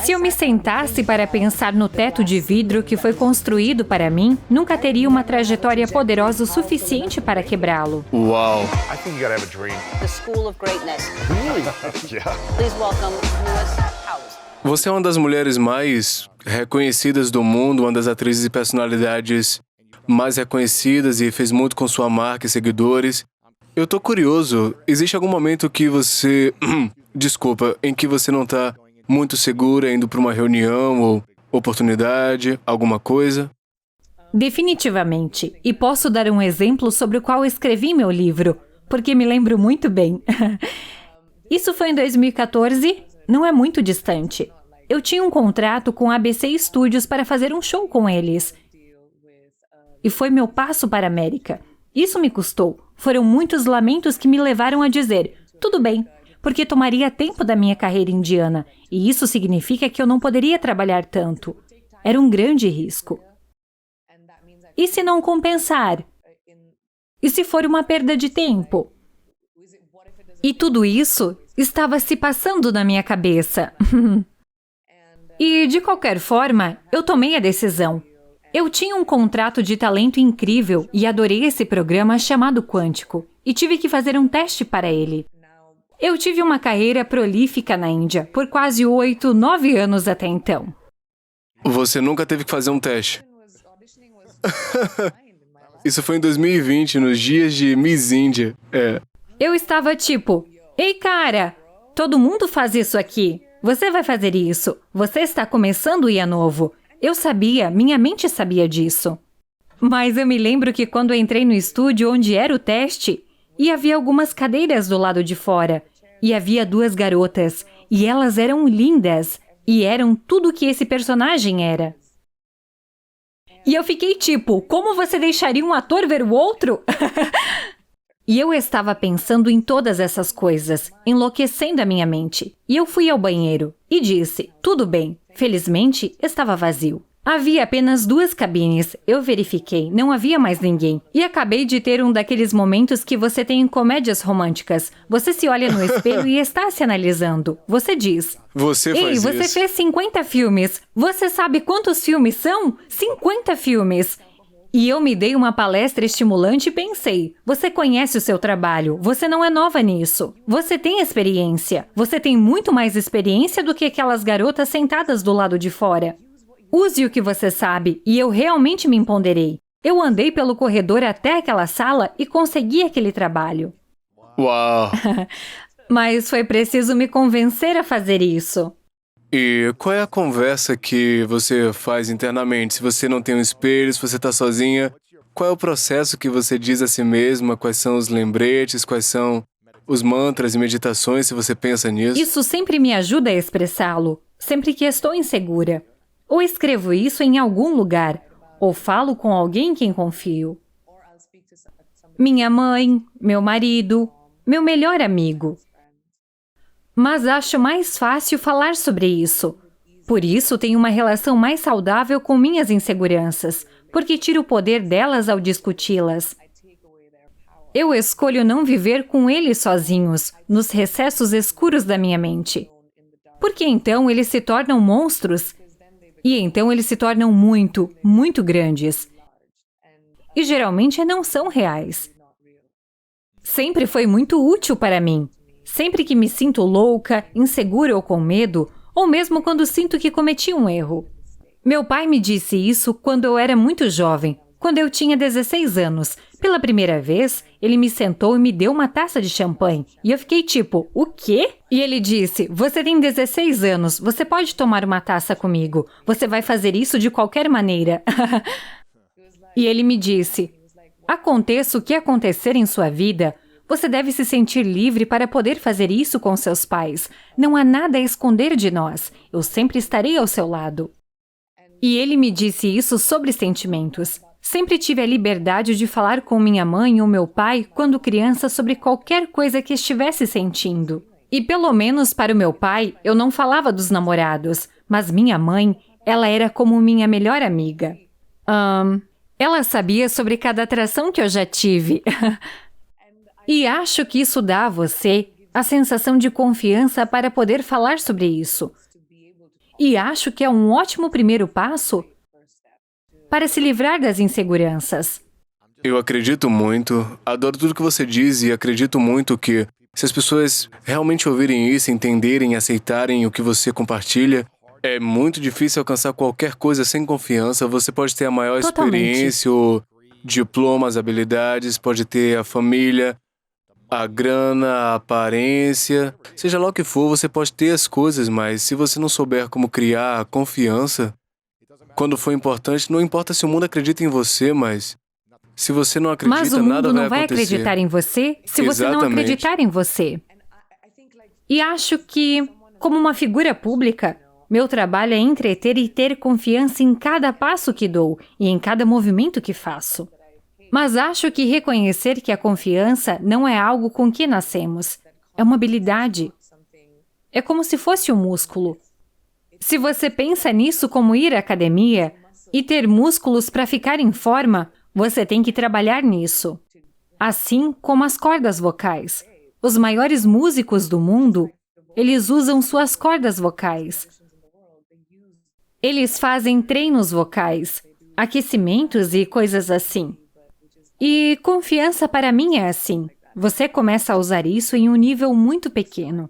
Se eu me sentasse para pensar no teto de vidro que foi construído para mim, nunca teria uma trajetória poderosa o suficiente para quebrá-lo. Uau! I think you gotta have a dream. The School of Greatness. Yeah. Please welcome Lewis Howes. Você é uma das mulheres mais reconhecidas do mundo, uma das atrizes e personalidades mais reconhecidas e fez muito com sua marca e seguidores. Eu tô curioso, existe algum momento que você... Desculpa, em que você não tá muito segura indo para uma reunião ou oportunidade, alguma coisa? Definitivamente. E posso dar um exemplo sobre o qual escrevi meu livro, porque me lembro muito bem. Isso foi em 2014, não é muito distante. Eu tinha um contrato com a ABC Studios para fazer um show com eles. E foi meu passo para a América. Isso me custou. Foram muitos lamentos que me levaram a dizer, tudo bem, porque tomaria tempo da minha carreira indiana, e isso significa que eu não poderia trabalhar tanto. Era um grande risco. E se não compensar? E se for uma perda de tempo? E tudo isso estava se passando na minha cabeça. E, de qualquer forma, eu tomei a decisão. Eu tinha um contrato de talento incrível e adorei esse programa chamado Quântico, e tive que fazer um teste para ele. Eu tive uma carreira prolífica na Índia, por quase 8, 9 anos até então. Você nunca teve que fazer um teste? Isso foi em 2020, nos dias de Miss Índia. Eu estava tipo, ei cara, todo mundo faz isso aqui. Você vai fazer isso. Você está começando o IA novo. Eu sabia, minha mente sabia disso. Mas eu me lembro que quando entrei no estúdio onde era o teste, e havia algumas cadeiras do lado de fora, e havia 2 garotas, e elas eram lindas, e eram tudo o que esse personagem era. E eu fiquei tipo, como você deixaria um ator ver o outro? E eu estava pensando em todas essas coisas, enlouquecendo a minha mente. E eu fui ao banheiro e disse, tudo bem. Felizmente, estava vazio. Havia apenas 2 cabines, eu verifiquei, não havia mais ninguém. E acabei de ter um daqueles momentos que você tem em comédias românticas. Você se olha no espelho e está se analisando. Você diz, Você faz ei, você isso. fez 50 filmes. Você sabe quantos filmes são? 50 filmes. E eu me dei uma palestra estimulante e pensei, você conhece o seu trabalho, você não é nova nisso. Você tem experiência. Você tem muito mais experiência do que aquelas garotas sentadas do lado de fora. Use o que você sabe, e eu realmente me empoderei. Eu andei pelo corredor até aquela sala e consegui aquele trabalho. Uau! Mas foi preciso me convencer a fazer isso. E qual é a conversa que você faz internamente? Se você não tem um espelho, se você está sozinha, qual é o processo que você diz a si mesma? Quais são os lembretes? Quais são os mantras e meditações, se você pensa nisso? Isso sempre me ajuda a expressá-lo, sempre que estou insegura. Ou escrevo isso em algum lugar, ou falo com alguém em quem confio. Minha mãe, meu marido, meu melhor amigo. Mas acho mais fácil falar sobre isso. Por isso, tenho uma relação mais saudável com minhas inseguranças, porque tiro o poder delas ao discuti-las. Eu escolho não viver com eles sozinhos, nos recessos escuros da minha mente. Porque então eles se tornam monstros, e então eles se tornam muito, muito grandes. E geralmente não são reais. Sempre foi muito útil para mim. Sempre que me sinto louca, insegura ou com medo, ou mesmo quando sinto que cometi um erro. Meu pai me disse isso quando eu era muito jovem, quando eu tinha 16 anos. Pela primeira vez, ele me sentou e me deu uma taça de champanhe. E eu fiquei tipo, o quê? E ele disse, você tem 16 anos, você pode tomar uma taça comigo. Você vai fazer isso de qualquer maneira. E ele me disse, aconteça o que acontecer em sua vida, você deve se sentir livre para poder fazer isso com seus pais. Não há nada a esconder de nós. Eu sempre estarei ao seu lado. E ele me disse isso sobre sentimentos. Sempre tive a liberdade de falar com minha mãe ou meu pai quando criança sobre qualquer coisa que estivesse sentindo. E pelo menos para o meu pai, eu não falava dos namorados. Mas minha mãe, ela era como minha melhor amiga. Ela sabia sobre cada atração que eu já tive. E acho que isso dá a você a sensação de confiança para poder falar sobre isso. E acho que é um ótimo primeiro passo para se livrar das inseguranças. Eu acredito muito, adoro tudo que você diz e acredito muito que se as pessoas realmente ouvirem isso, entenderem e aceitarem o que você compartilha, é muito difícil alcançar qualquer coisa sem confiança. Você pode ter a maior Totalmente. experiência, o diploma, as habilidades, pode ter a família, a grana, a aparência. Seja lá o que for, você pode ter as coisas, mas se você não souber como criar a confiança, quando for importante, não importa se o mundo acredita em você, mas se você não acredita, Mas o nada mundo não vai acontecer. acreditar em você se você não Exatamente. acreditar em você. E acho que, como uma figura pública, meu trabalho é entreter e ter confiança em cada passo que dou e em cada movimento que faço. Mas acho que reconhecer que a confiança não é algo com que nascemos. É uma habilidade. É como se fosse um músculo. Se você pensa nisso como ir à academia e ter músculos para ficar em forma, você tem que trabalhar nisso. Assim como as cordas vocais. Os maiores músicos do mundo, eles usam suas cordas vocais. Eles fazem treinos vocais, aquecimentos e coisas assim. E confiança para mim é assim. Você começa a usar isso em um nível muito pequeno.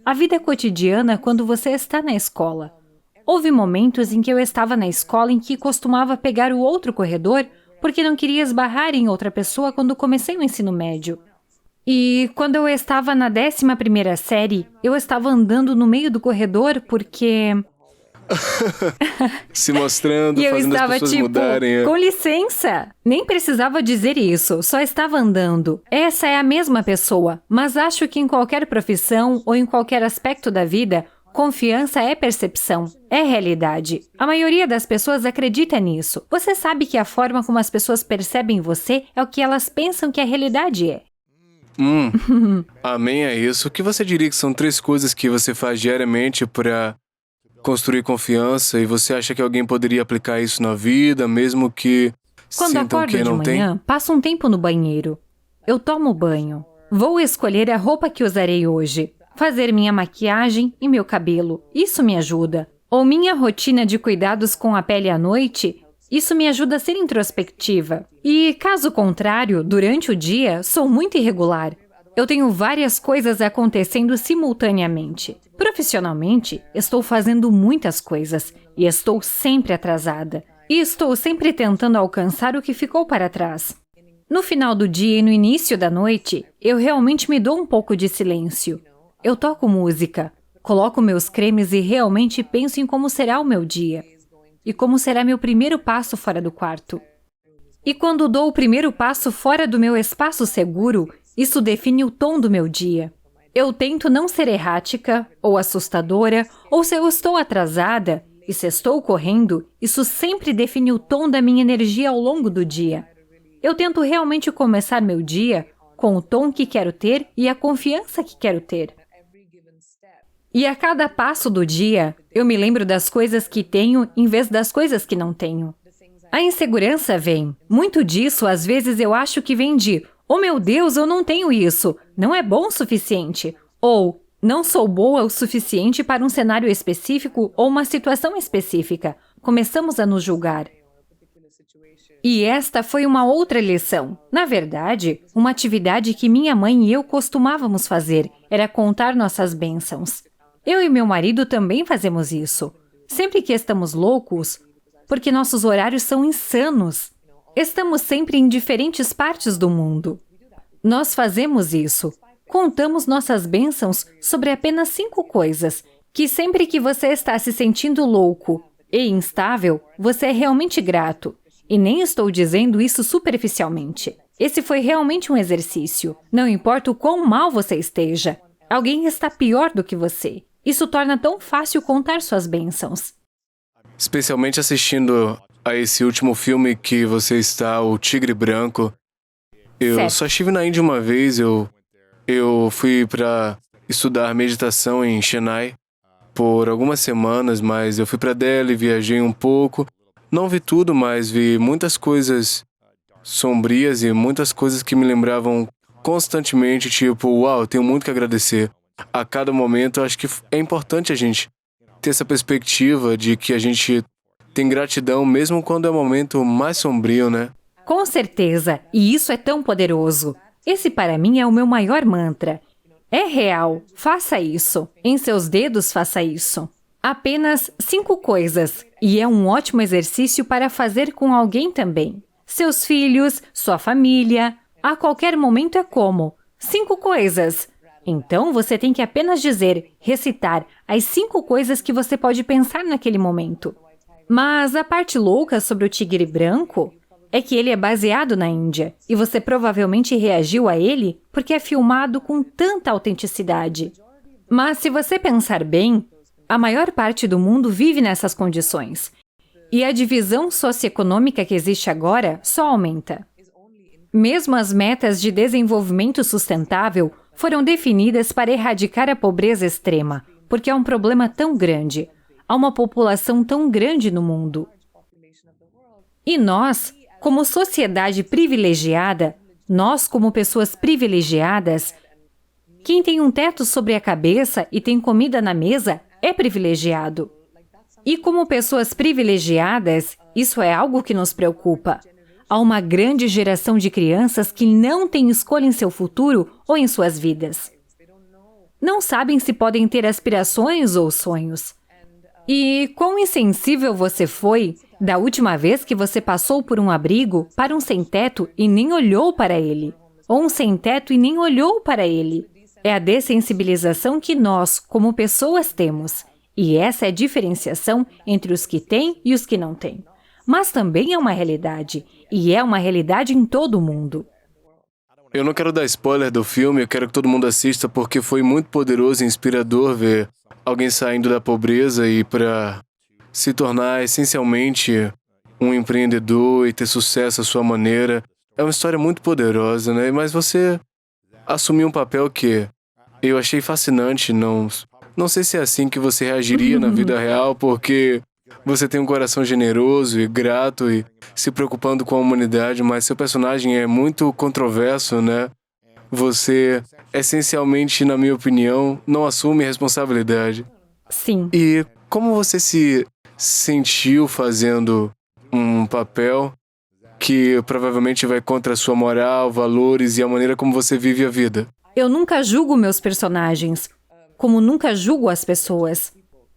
A vida cotidiana quando você está na escola. Houve momentos em que eu estava na escola em que costumava pegar o outro corredor porque não queria esbarrar em outra pessoa quando comecei o ensino médio. E quando eu estava na 11ª série, eu estava andando no meio do corredor porque... Se mostrando, E eu fazendo as estava pessoas tipo, mudarem. com licença. Nem precisava dizer isso, só estava andando. Essa é a mesma pessoa, mas acho que em qualquer profissão ou em qualquer aspecto da vida, confiança é percepção, é realidade. A maioria das pessoas acredita nisso. Você sabe que a forma como as pessoas percebem você é o que elas pensam que a realidade é. Amém a isso. O que você diria que são 3 coisas que você faz diariamente para construir confiança e você acha que alguém poderia aplicar isso na vida, mesmo que Quando sintam acordo que de não tem? manhã, passo um tempo no banheiro. Eu tomo banho. Vou escolher a roupa que usarei hoje. Fazer minha maquiagem e meu cabelo. Isso me ajuda. Ou minha rotina de cuidados com a pele à noite. Isso me ajuda a ser introspectiva. E, caso contrário, durante o dia, sou muito irregular. Eu tenho várias coisas acontecendo simultaneamente. Profissionalmente, estou fazendo muitas coisas e estou sempre atrasada. E estou sempre tentando alcançar o que ficou para trás. No final do dia e no início da noite, eu realmente me dou um pouco de silêncio. Eu toco música, coloco meus cremes e realmente penso em como será o meu dia. E como será meu primeiro passo fora do quarto. E quando dou o primeiro passo fora do meu espaço seguro, isso define o tom do meu dia. Eu tento não ser errática, ou assustadora, ou se eu estou atrasada, e se estou correndo, isso sempre define o tom da minha energia ao longo do dia. Eu tento realmente começar meu dia com o tom que quero ter e a confiança que quero ter. E a cada passo do dia, eu me lembro das coisas que tenho em vez das coisas que não tenho. A insegurança vem. Muito disso, às vezes, eu acho que vem de "Oh, meu Deus, eu não tenho isso. Não é bom o suficiente." Ou "Não sou boa o suficiente para um cenário específico ou uma situação específica." Começamos a nos julgar. E esta foi uma outra lição. Na verdade, uma atividade que minha mãe e eu costumávamos fazer era contar nossas bênçãos. Eu e meu marido também fazemos isso. Sempre que estamos loucos, porque nossos horários são insanos. Estamos sempre em diferentes partes do mundo. Nós fazemos isso. Contamos nossas bênçãos sobre apenas 5 coisas, que sempre que você está se sentindo louco e instável, você é realmente grato. E nem estou dizendo isso superficialmente. Esse foi realmente um exercício. Não importa o quão mal você esteja, alguém está pior do que você. Isso torna tão fácil contar suas bênçãos. Especialmente assistindo a esse último filme que você está, O Tigre Branco. Eu Certo. só estive na Índia uma vez, eu fui para estudar meditação em Chennai por algumas semanas, mas eu fui para Delhi, viajei um pouco. Não vi tudo, mas vi muitas coisas sombrias e muitas coisas que me lembravam constantemente, tipo, uau, eu tenho muito que agradecer. A cada momento, eu acho que é importante a gente ter essa perspectiva de que a gente tem gratidão mesmo quando é o momento mais sombrio, né? Com certeza, e isso é tão poderoso. Esse para mim é o meu maior mantra. É real, faça isso. Em seus dedos, faça isso. Apenas 5 coisas, e é um ótimo exercício para fazer com alguém também. Seus filhos, sua família, a qualquer momento é como 5 coisas. Então, você tem que apenas recitar as 5 coisas que você pode pensar naquele momento. Mas a parte louca sobre o tigre branco é que ele é baseado na Índia, e você provavelmente reagiu a ele porque é filmado com tanta autenticidade. Mas se você pensar bem, a maior parte do mundo vive nessas condições. E a divisão socioeconômica que existe agora só aumenta. Mesmo as metas de desenvolvimento sustentável foram definidas para erradicar a pobreza extrema, porque é um problema tão grande. Há uma população tão grande no mundo. E nós, como sociedade privilegiada, nós como pessoas privilegiadas, quem tem um teto sobre a cabeça e tem comida na mesa é privilegiado. E como pessoas privilegiadas, isso é algo que nos preocupa. Há uma grande geração de crianças que não têm escolha em seu futuro ou em suas vidas. Não sabem se podem ter aspirações ou sonhos. E quão insensível você foi da última vez que você passou por um abrigo para um sem-teto e nem olhou para ele? Ou um sem-teto e nem olhou para ele? É a dessensibilização que nós, como pessoas, temos. E essa é a diferenciação entre os que têm e os que não têm. Mas também é uma realidade. E é uma realidade em todo o mundo. Eu não quero dar spoiler do filme, eu quero que todo mundo assista porque foi muito poderoso e inspirador ver alguém saindo da pobreza e para se tornar essencialmente um empreendedor e ter sucesso à sua maneira. É uma história muito poderosa, né? Mas você assumiu um papel que eu achei fascinante. Não sei se é assim que você reagiria na vida real, porque você tem um coração generoso e grato e se preocupando com a humanidade, mas seu personagem é muito controverso, né? Você, essencialmente, na minha opinião, não assume responsabilidade. Sim. E como você se sentiu fazendo um papel que provavelmente vai contra a sua moral, valores e a maneira como você vive a vida? Eu nunca julgo meus personagens, como nunca julgo as pessoas.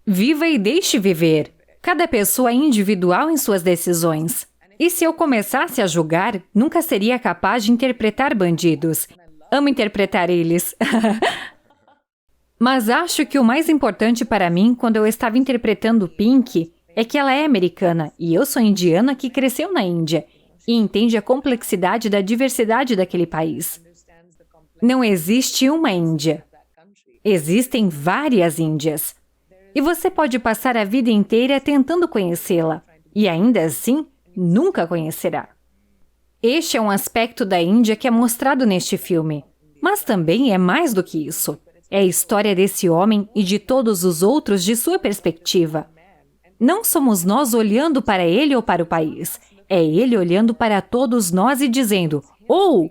Viva e deixe viver. Cada pessoa é individual em suas decisões. E se eu começasse a julgar, nunca seria capaz de interpretar bandidos. Amo interpretar eles. Mas acho que o mais importante para mim, quando eu estava interpretando Pink, é que ela é americana e eu sou indiana que cresceu na Índia e entende a complexidade da diversidade daquele país. Não existe uma Índia. Existem várias Índias. E você pode passar a vida inteira tentando conhecê-la, e ainda assim, nunca conhecerá. Este é um aspecto da Índia que é mostrado neste filme, mas também é mais do que isso. É a história desse homem e de todos os outros de sua perspectiva. Não somos nós olhando para ele ou para o país, é ele olhando para todos nós e dizendo, "Oh!"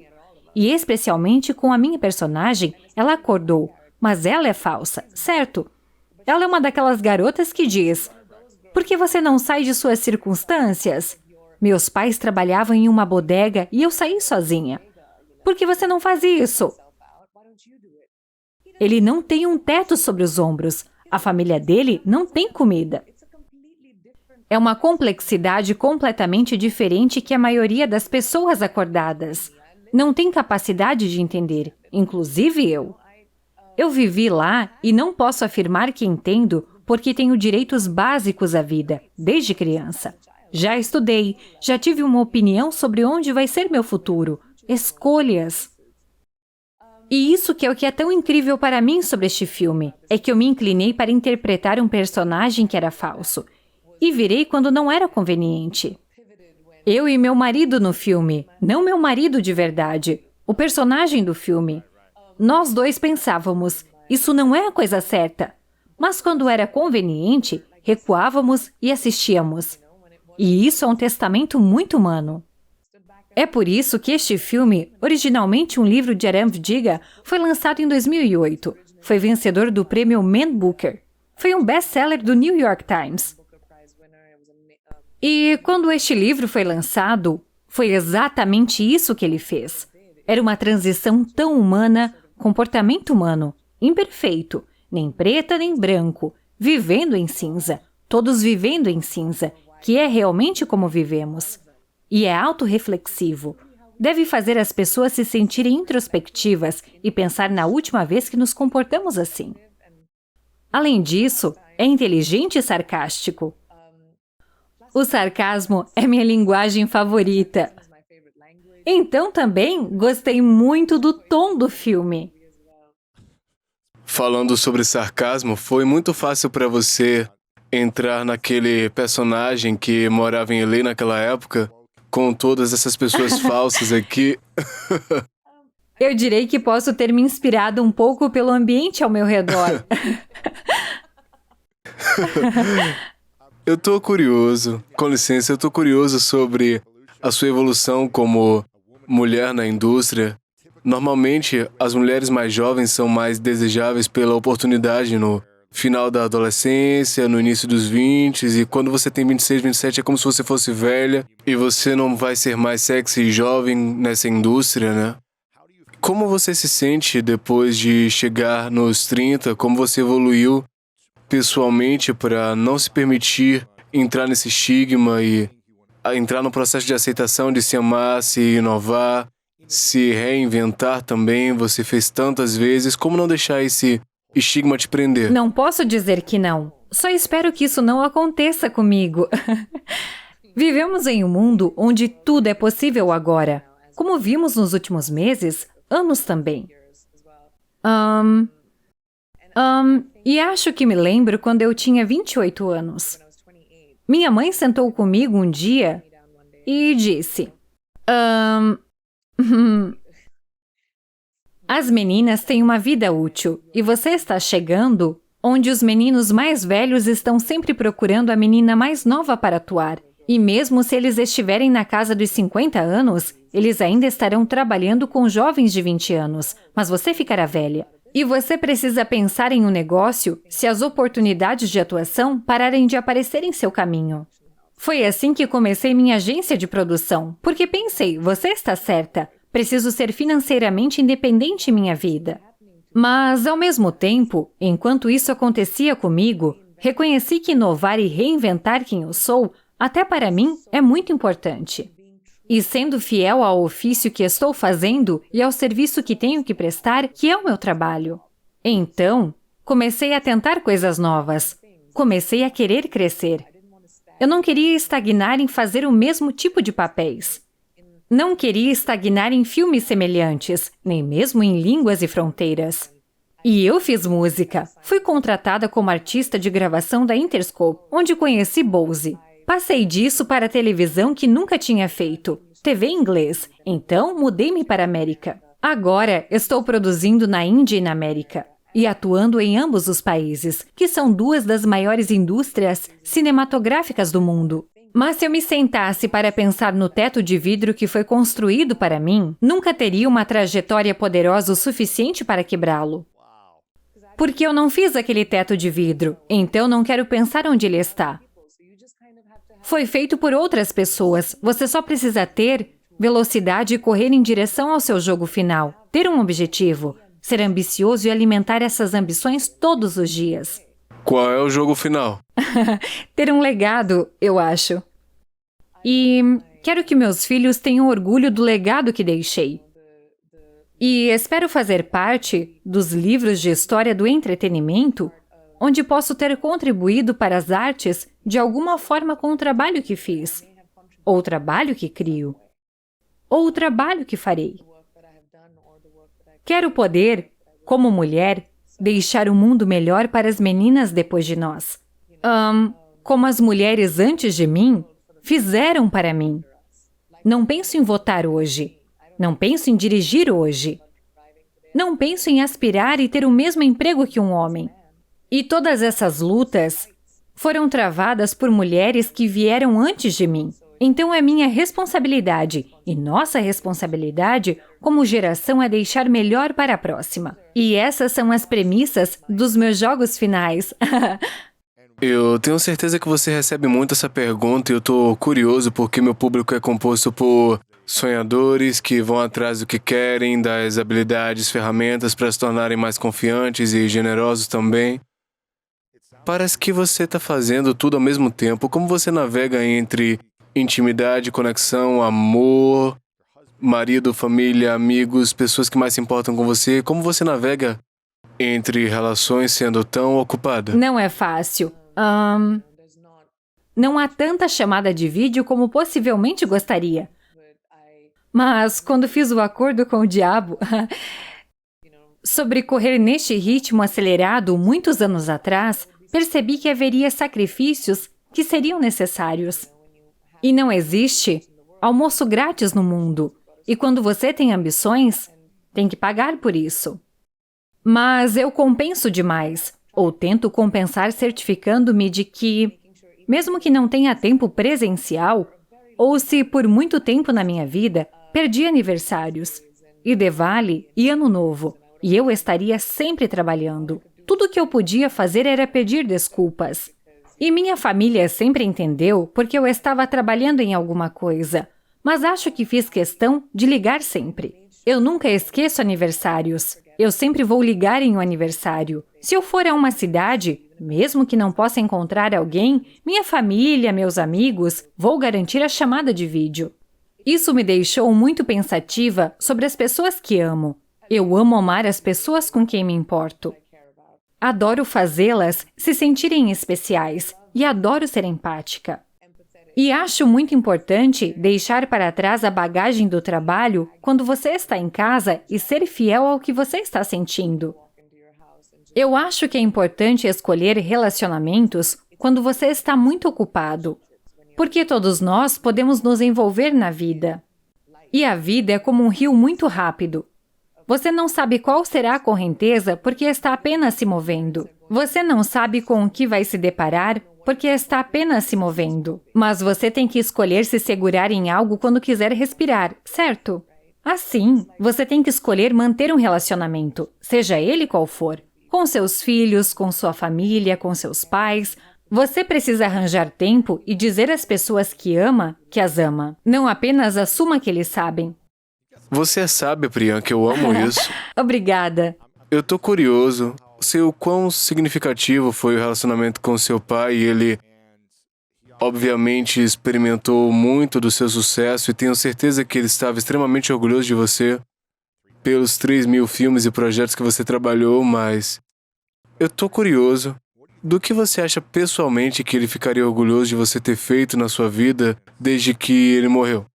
E especialmente com a minha personagem, ela acordou, mas ela é falsa, certo? Ela é uma daquelas garotas que diz, "Por que você não sai de suas circunstâncias? Meus pais trabalhavam em uma bodega e eu saí sozinha. Por que você não faz isso?" Ele não tem um teto sobre os ombros. A família dele não tem comida. É uma complexidade completamente diferente que a maioria das pessoas acordadas não tem capacidade de entender, inclusive eu. Eu vivi lá e não posso afirmar que entendo porque tenho direitos básicos à vida, desde criança. Já estudei, já tive uma opinião sobre onde vai ser meu futuro, escolhas. E isso que é o que é tão incrível para mim sobre este filme, é que eu me inclinei para interpretar um personagem que era falso, e virei quando não era conveniente. Eu e meu marido no filme, não meu marido de verdade, o personagem do filme. Nós dois pensávamos, isso não é a coisa certa. Mas quando era conveniente, recuávamos e assistíamos. E isso é um testamento muito humano. É por isso que este filme, originalmente um livro de Aram Vidiga, foi lançado em 2008. Foi vencedor do prêmio Man Booker. Foi um best-seller do New York Times. E quando este livro foi lançado, foi exatamente isso que ele fez. Era uma transição tão humana, comportamento humano, imperfeito, nem preta nem branco, vivendo em cinza, todos vivendo em cinza, que é realmente como vivemos. E é autorreflexivo. Deve fazer as pessoas se sentirem introspectivas e pensar na última vez que nos comportamos assim. Além disso, é inteligente e sarcástico. O sarcasmo é minha linguagem favorita. Então também gostei muito do tom do filme. Falando sobre sarcasmo, foi muito fácil para você entrar naquele personagem que morava em LA naquela época, com todas essas pessoas falsas aqui. Eu direi que posso ter me inspirado um pouco pelo ambiente ao meu redor. Eu tô curioso, com licença, eu tô curioso sobre a sua evolução como mulher na indústria. Normalmente, as mulheres mais jovens são mais desejáveis pela oportunidade no final da adolescência, no início dos 20, e quando você tem 26, 27 é como se você fosse velha e você não vai ser mais sexy e jovem nessa indústria, né? Como você se sente depois de chegar nos 30? Como você evoluiu pessoalmente para não se permitir entrar nesse estigma e entrar no processo de aceitação, de se amar, se inovar, se reinventar também? Você fez tantas vezes, como não deixar esse estigma te prender? Não posso dizer que não. Só espero que isso não aconteça comigo. Vivemos em um mundo onde tudo é possível agora. Como vimos nos últimos meses, anos também. E acho que me lembro quando eu tinha 28 anos. Minha mãe sentou comigo um dia e disse: as meninas têm uma vida útil e você está chegando onde os meninos mais velhos estão sempre procurando a menina mais nova para atuar. E mesmo se eles estiverem na casa dos 50 anos, eles ainda estarão trabalhando com jovens de 20 anos, mas você ficará velha. E você precisa pensar em um negócio se as oportunidades de atuação pararem de aparecer em seu caminho. Foi assim que comecei minha agência de produção, porque pensei, você está certa, preciso ser financeiramente independente em minha vida. Mas, ao mesmo tempo, enquanto isso acontecia comigo, reconheci que inovar e reinventar quem eu sou, até para mim, é muito importante. E sendo fiel ao ofício que estou fazendo e ao serviço que tenho que prestar, que é o meu trabalho. Então, comecei a tentar coisas novas. Comecei a querer crescer. Eu não queria estagnar em fazer o mesmo tipo de papéis. Não queria estagnar em filmes semelhantes, nem mesmo em Línguas e Fronteiras. E eu fiz música. Fui contratada como artista de gravação da Interscope, onde conheci Bose. Passei disso para a televisão que nunca tinha feito, TV em inglês, então mudei-me para a América. Agora estou produzindo na Índia e na América, e atuando em ambos os países, que são duas das maiores indústrias cinematográficas do mundo. Mas se eu me sentasse para pensar no teto de vidro que foi construído para mim, nunca teria uma trajetória poderosa o suficiente para quebrá-lo. Porque eu não fiz aquele teto de vidro, então não quero pensar onde ele está. Foi feito por outras pessoas. Você só precisa ter velocidade e correr em direção ao seu jogo final. Ter um objetivo. Ser ambicioso e alimentar essas ambições todos os dias. Qual é o jogo final? Ter um legado, eu acho. E quero que meus filhos tenham orgulho do legado que deixei. E espero fazer parte dos livros de história do entretenimento, onde posso ter contribuído para as artes de alguma forma com o trabalho que fiz, ou o trabalho que crio, ou o trabalho que farei. Quero poder, como mulher, deixar o mundo melhor para as meninas depois de nós. Como as mulheres antes de mim fizeram para mim. Não penso em votar hoje. Não penso em dirigir hoje. Não penso em aspirar e ter o mesmo emprego que um homem. E todas essas lutas foram travadas por mulheres que vieram antes de mim. Então é minha responsabilidade e nossa responsabilidade como geração é deixar melhor para a próxima. E essas são as premissas dos meus jogos finais. Eu tenho certeza que você recebe muito essa pergunta e eu tô curioso porque meu público é composto por sonhadores que vão atrás do que querem, das habilidades, ferramentas para se tornarem mais confiantes e generosos também. Parece que você está fazendo tudo ao mesmo tempo. Como você navega entre intimidade, conexão, amor, marido, família, amigos, pessoas que mais se importam com você? Como você navega entre relações sendo tão ocupada? Não é fácil. Não há tanta chamada de vídeo como possivelmente gostaria. Mas quando fiz o acordo com o diabo sobre correr neste ritmo acelerado muitos anos atrás, percebi que haveria sacrifícios que seriam necessários. E não existe almoço grátis no mundo. E quando você tem ambições, tem que pagar por isso. Mas eu compenso demais, ou tento compensar certificando-me de que, mesmo que não tenha tempo presencial, ou se por muito tempo na minha vida, perdi aniversários, e Diwali e Ano Novo, e eu estaria sempre trabalhando. Tudo o que eu podia fazer era pedir desculpas. E minha família sempre entendeu porque eu estava trabalhando em alguma coisa, mas acho que fiz questão de ligar sempre. Eu nunca esqueço aniversários. Eu sempre vou ligar em um aniversário. Se eu for a uma cidade, mesmo que não possa encontrar alguém, minha família, meus amigos, vou garantir a chamada de vídeo. Isso me deixou muito pensativa sobre as pessoas que amo. Eu amo amar as pessoas com quem me importo. Adoro fazê-las se sentirem especiais e adoro ser empática. E acho muito importante deixar para trás a bagagem do trabalho quando você está em casa e ser fiel ao que você está sentindo. Eu acho que é importante escolher relacionamentos quando você está muito ocupado, porque todos nós podemos nos envolver na vida. E a vida é como um rio muito rápido. Você não sabe qual será a correnteza porque está apenas se movendo. Você não sabe com o que vai se deparar porque está apenas se movendo. Mas você tem que escolher se segurar em algo quando quiser respirar, certo? Assim, você tem que escolher manter um relacionamento, seja ele qual for. Com seus filhos, com sua família, com seus pais. Você precisa arranjar tempo e dizer às pessoas que ama, que as ama. Não apenas assuma que eles sabem. Você é sábia, Priyanka, eu amo isso. Obrigada. Eu tô curioso. Sei o quão significativo foi o relacionamento com seu pai e ele, obviamente, experimentou muito do seu sucesso e tenho certeza que ele estava extremamente orgulhoso de você pelos 3.000 filmes e projetos que você trabalhou, mas eu tô curioso. Do que você acha pessoalmente que ele ficaria orgulhoso de você ter feito na sua vida desde que ele morreu?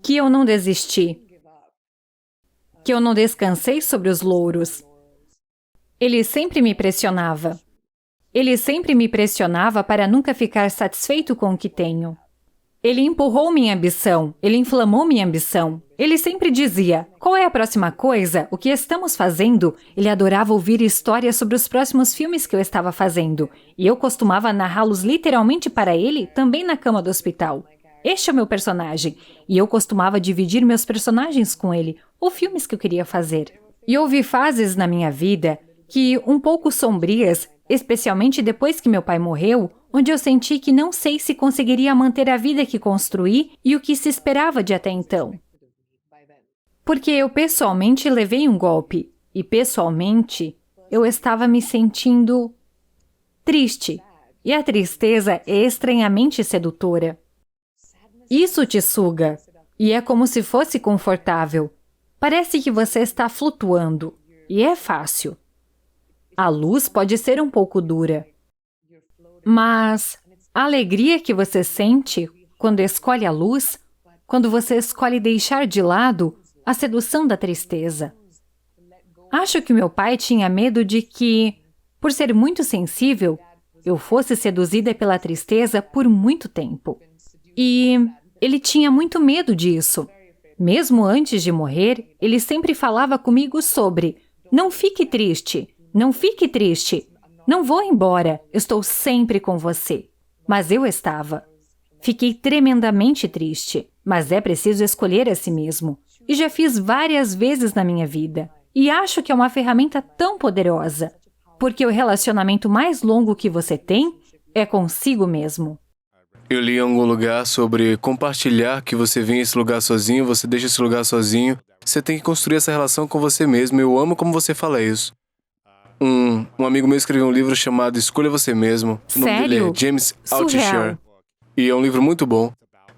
Que eu não desisti. Que eu não descansei sobre os louros. Ele sempre me pressionava. Ele sempre me pressionava para nunca ficar satisfeito com o que tenho. Ele empurrou minha ambição, ele inflamou minha ambição. Ele sempre dizia, qual é a próxima coisa, o que estamos fazendo? Ele adorava ouvir histórias sobre os próximos filmes que eu estava fazendo. E eu costumava narrá-los literalmente para ele, também na cama do hospital. Este é o meu personagem. E eu costumava dividir meus personagens com ele, ou filmes que eu queria fazer. E houve fases na minha vida que, um pouco sombrias, especialmente depois que meu pai morreu, onde eu senti que não sei se conseguiria manter a vida que construí e o que se esperava de até então. Porque eu pessoalmente levei um golpe, e pessoalmente eu estava me sentindo triste, e a tristeza é estranhamente sedutora. Isso te suga, e é como se fosse confortável. Parece que você está flutuando, e é fácil. A luz pode ser um pouco dura, mas a alegria que você sente quando escolhe a luz, quando você escolhe deixar de lado a sedução da tristeza. Acho que meu pai tinha medo de que, por ser muito sensível, eu fosse seduzida pela tristeza por muito tempo. E ele tinha muito medo disso. Mesmo antes de morrer, ele sempre falava comigo sobre: não fique triste. Não fique triste. Não vou embora. Estou sempre com você. Mas eu estava. Fiquei tremendamente triste, mas é preciso escolher a si mesmo. E já fiz várias vezes na minha vida. E acho que é uma ferramenta tão poderosa, porque o relacionamento mais longo que você tem é consigo mesmo. Eu li em algum lugar sobre compartilhar que você vem a esse lugar sozinho, você deixa esse lugar sozinho. Você tem que construir essa relação com você mesmo. Eu amo como você fala isso. Um amigo meu escreveu um livro chamado Escolha Você Mesmo. O nome dele é James Altucher. E é um livro muito bom.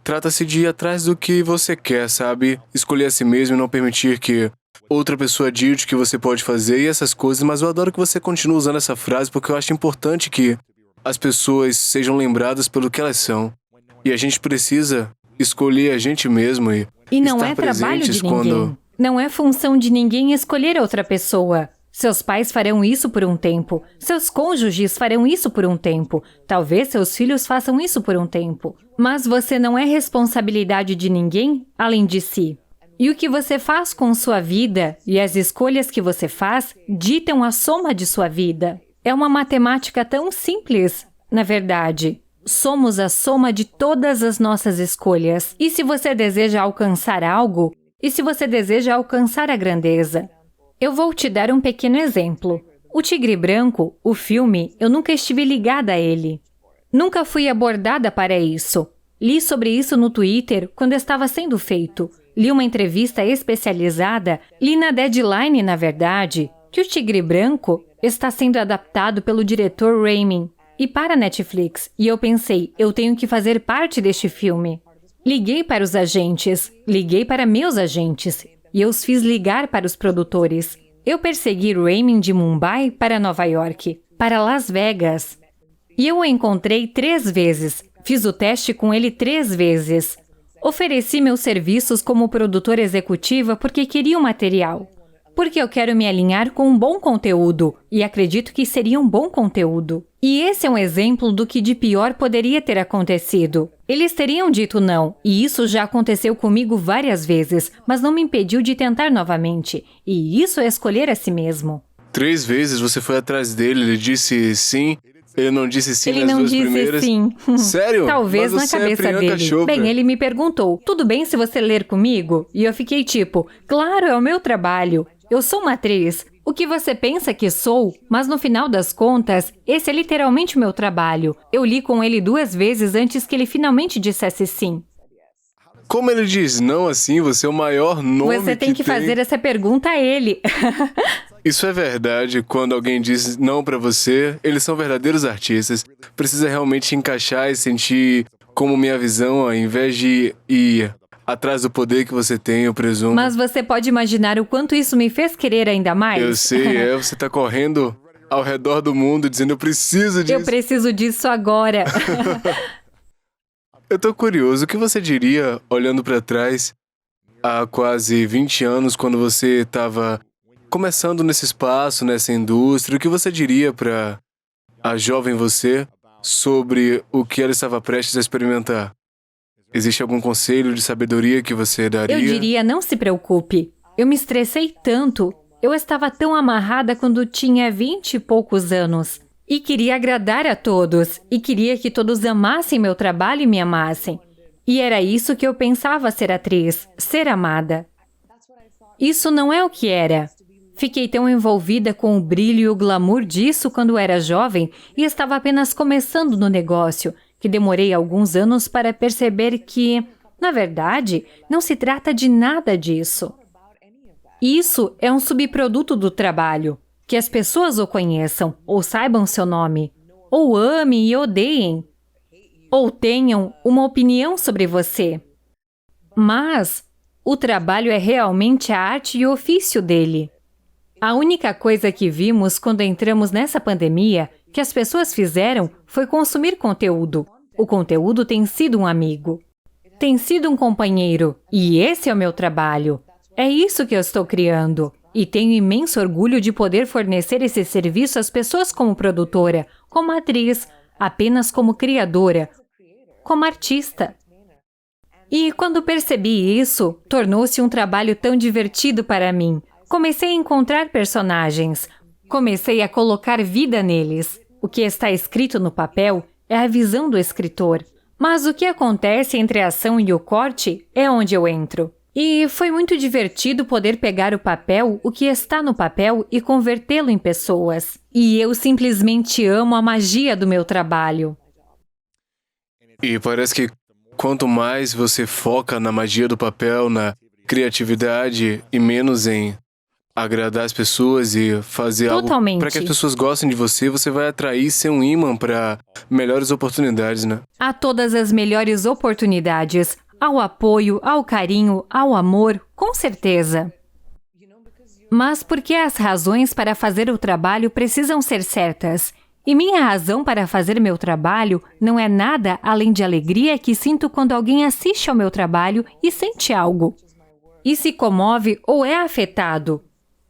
Trata-se de ir atrás do que você quer, sabe? Escolher a si mesmo e não permitir que outra pessoa dite o que você pode fazer e essas coisas. Mas eu adoro que você continue usando essa frase porque eu acho importante que as pessoas sejam lembradas pelo que elas são. E a gente precisa escolher a gente mesmo e não estar é trabalho de presentes ninguém. quando... Não é função de ninguém escolher outra pessoa. Seus pais farão isso por um tempo. Seus cônjuges farão isso por um tempo. Talvez seus filhos façam isso por um tempo. Mas você não é responsabilidade de ninguém além de si. E o que você faz com sua vida e as escolhas que você faz ditam a soma de sua vida. É uma matemática tão simples, na verdade. Somos a soma de todas as nossas escolhas. E se você deseja alcançar algo, e se você deseja alcançar a grandeza? Eu vou te dar um pequeno exemplo. O Tigre Branco, o filme, eu nunca estive ligada a ele. Nunca fui abordada para isso. Li sobre isso no Twitter quando estava sendo feito. Li uma entrevista especializada, li na Deadline, na verdade, que o Tigre Branco está sendo adaptado pelo diretor Raimi e para a Netflix. E eu pensei, eu tenho que fazer parte deste filme. Liguei para os agentes, liguei para meus agentes. E eu os fiz ligar para os produtores. Eu persegui Raymond de Mumbai para Nova York, para Las Vegas. E eu o encontrei 3 vezes. Fiz o teste com ele 3 vezes. Ofereci meus serviços como produtora executiva porque queria o material. Porque eu quero me alinhar com um bom conteúdo. E acredito que seria um bom conteúdo. E esse é um exemplo do que de pior poderia ter acontecido. Eles teriam dito não, e isso já aconteceu comigo várias vezes, mas não me impediu de tentar novamente. E isso é escolher a si mesmo. 3 vezes você foi atrás dele, ele disse sim, ele não disse sim Ele nas não 2 disse primeiras. sim. Sério? Talvez Mas na você é cabeça Priyanka dele. Chopra. Bem, ele me perguntou, tudo bem se você ler comigo? E eu fiquei tipo, claro, é o meu trabalho. Eu sou uma atriz. O que você pensa que sou? Mas no final das contas, esse é literalmente o meu trabalho. Eu li com ele 2 vezes antes que ele finalmente dissesse sim. Como ele diz não assim, você é o maior nome Você tem que fazer essa pergunta a ele. Isso é verdade. Quando alguém diz não pra você, eles são verdadeiros artistas. Precisa realmente encaixar e sentir como minha visão, ao invés de ir atrás do poder que você tem, eu presumo. Mas você pode imaginar o quanto isso me fez querer ainda mais? Eu sei, você tá correndo ao redor do mundo dizendo eu preciso disso. Eu preciso disso agora. Eu tô curioso, o que você diria, olhando pra trás, há quase 20 anos, quando você estava começando nesse espaço, nessa indústria, o que você diria pra a jovem você sobre o que ela estava prestes a experimentar? Existe algum conselho de sabedoria que você daria? Eu diria, não se preocupe. Eu me estressei tanto. Eu estava tão amarrada quando tinha 20 e poucos anos. E queria agradar a todos. E queria que todos amassem meu trabalho e me amassem. E era isso que eu pensava ser atriz, ser amada. Isso não é o que era. Fiquei tão envolvida com o brilho e o glamour disso quando era jovem e estava apenas começando no negócio, que demorei alguns anos para perceber que, na verdade, não se trata de nada disso. Isso é um subproduto do trabalho. Que as pessoas o conheçam, ou saibam seu nome, ou amem e odeiem, ou tenham uma opinião sobre você. Mas o trabalho é realmente a arte e o ofício dele. A única coisa que vimos quando entramos nessa pandemia que as pessoas fizeram foi consumir conteúdo. O conteúdo tem sido um amigo. Tem sido um companheiro. E esse é o meu trabalho. É isso que eu estou criando. E tenho imenso orgulho de poder fornecer esse serviço às pessoas como produtora, como atriz, apenas como criadora, como artista. E quando percebi isso, tornou-se um trabalho tão divertido para mim. Comecei a encontrar personagens. Comecei a colocar vida neles. O que está escrito no papel é a visão do escritor. Mas o que acontece entre a ação e o corte é onde eu entro. E foi muito divertido poder pegar o papel, o que está no papel, e convertê-lo em pessoas. E eu simplesmente amo a magia do meu trabalho. E parece que quanto mais você foca na magia do papel, na criatividade e menos em agradar as pessoas e fazer algo para que as pessoas gostem de você, você vai atrair ser um imã para melhores oportunidades, né? A todas as melhores oportunidades, ao apoio, ao carinho, ao amor, com certeza. Mas porque as razões para fazer o trabalho precisam ser certas. E minha razão para fazer meu trabalho não é nada além de alegria que sinto quando alguém assiste ao meu trabalho e sente algo. E se comove ou é afetado.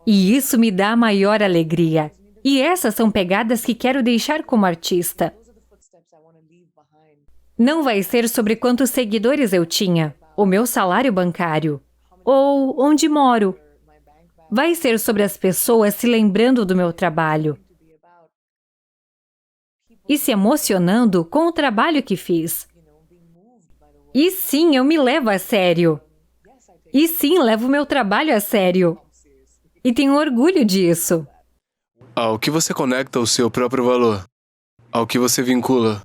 E isso me dá maior alegria. E essas são pegadas que quero deixar como artista. Não vai ser sobre quantos seguidores eu tinha, o meu salário bancário, ou onde moro. Vai ser sobre as pessoas se lembrando do meu trabalho e se emocionando com o trabalho que fiz. E sim, eu me levo a sério. E sim, levo meu trabalho a sério. E tenho orgulho disso. Ao que você conecta o seu próprio valor? Ao que você vincula?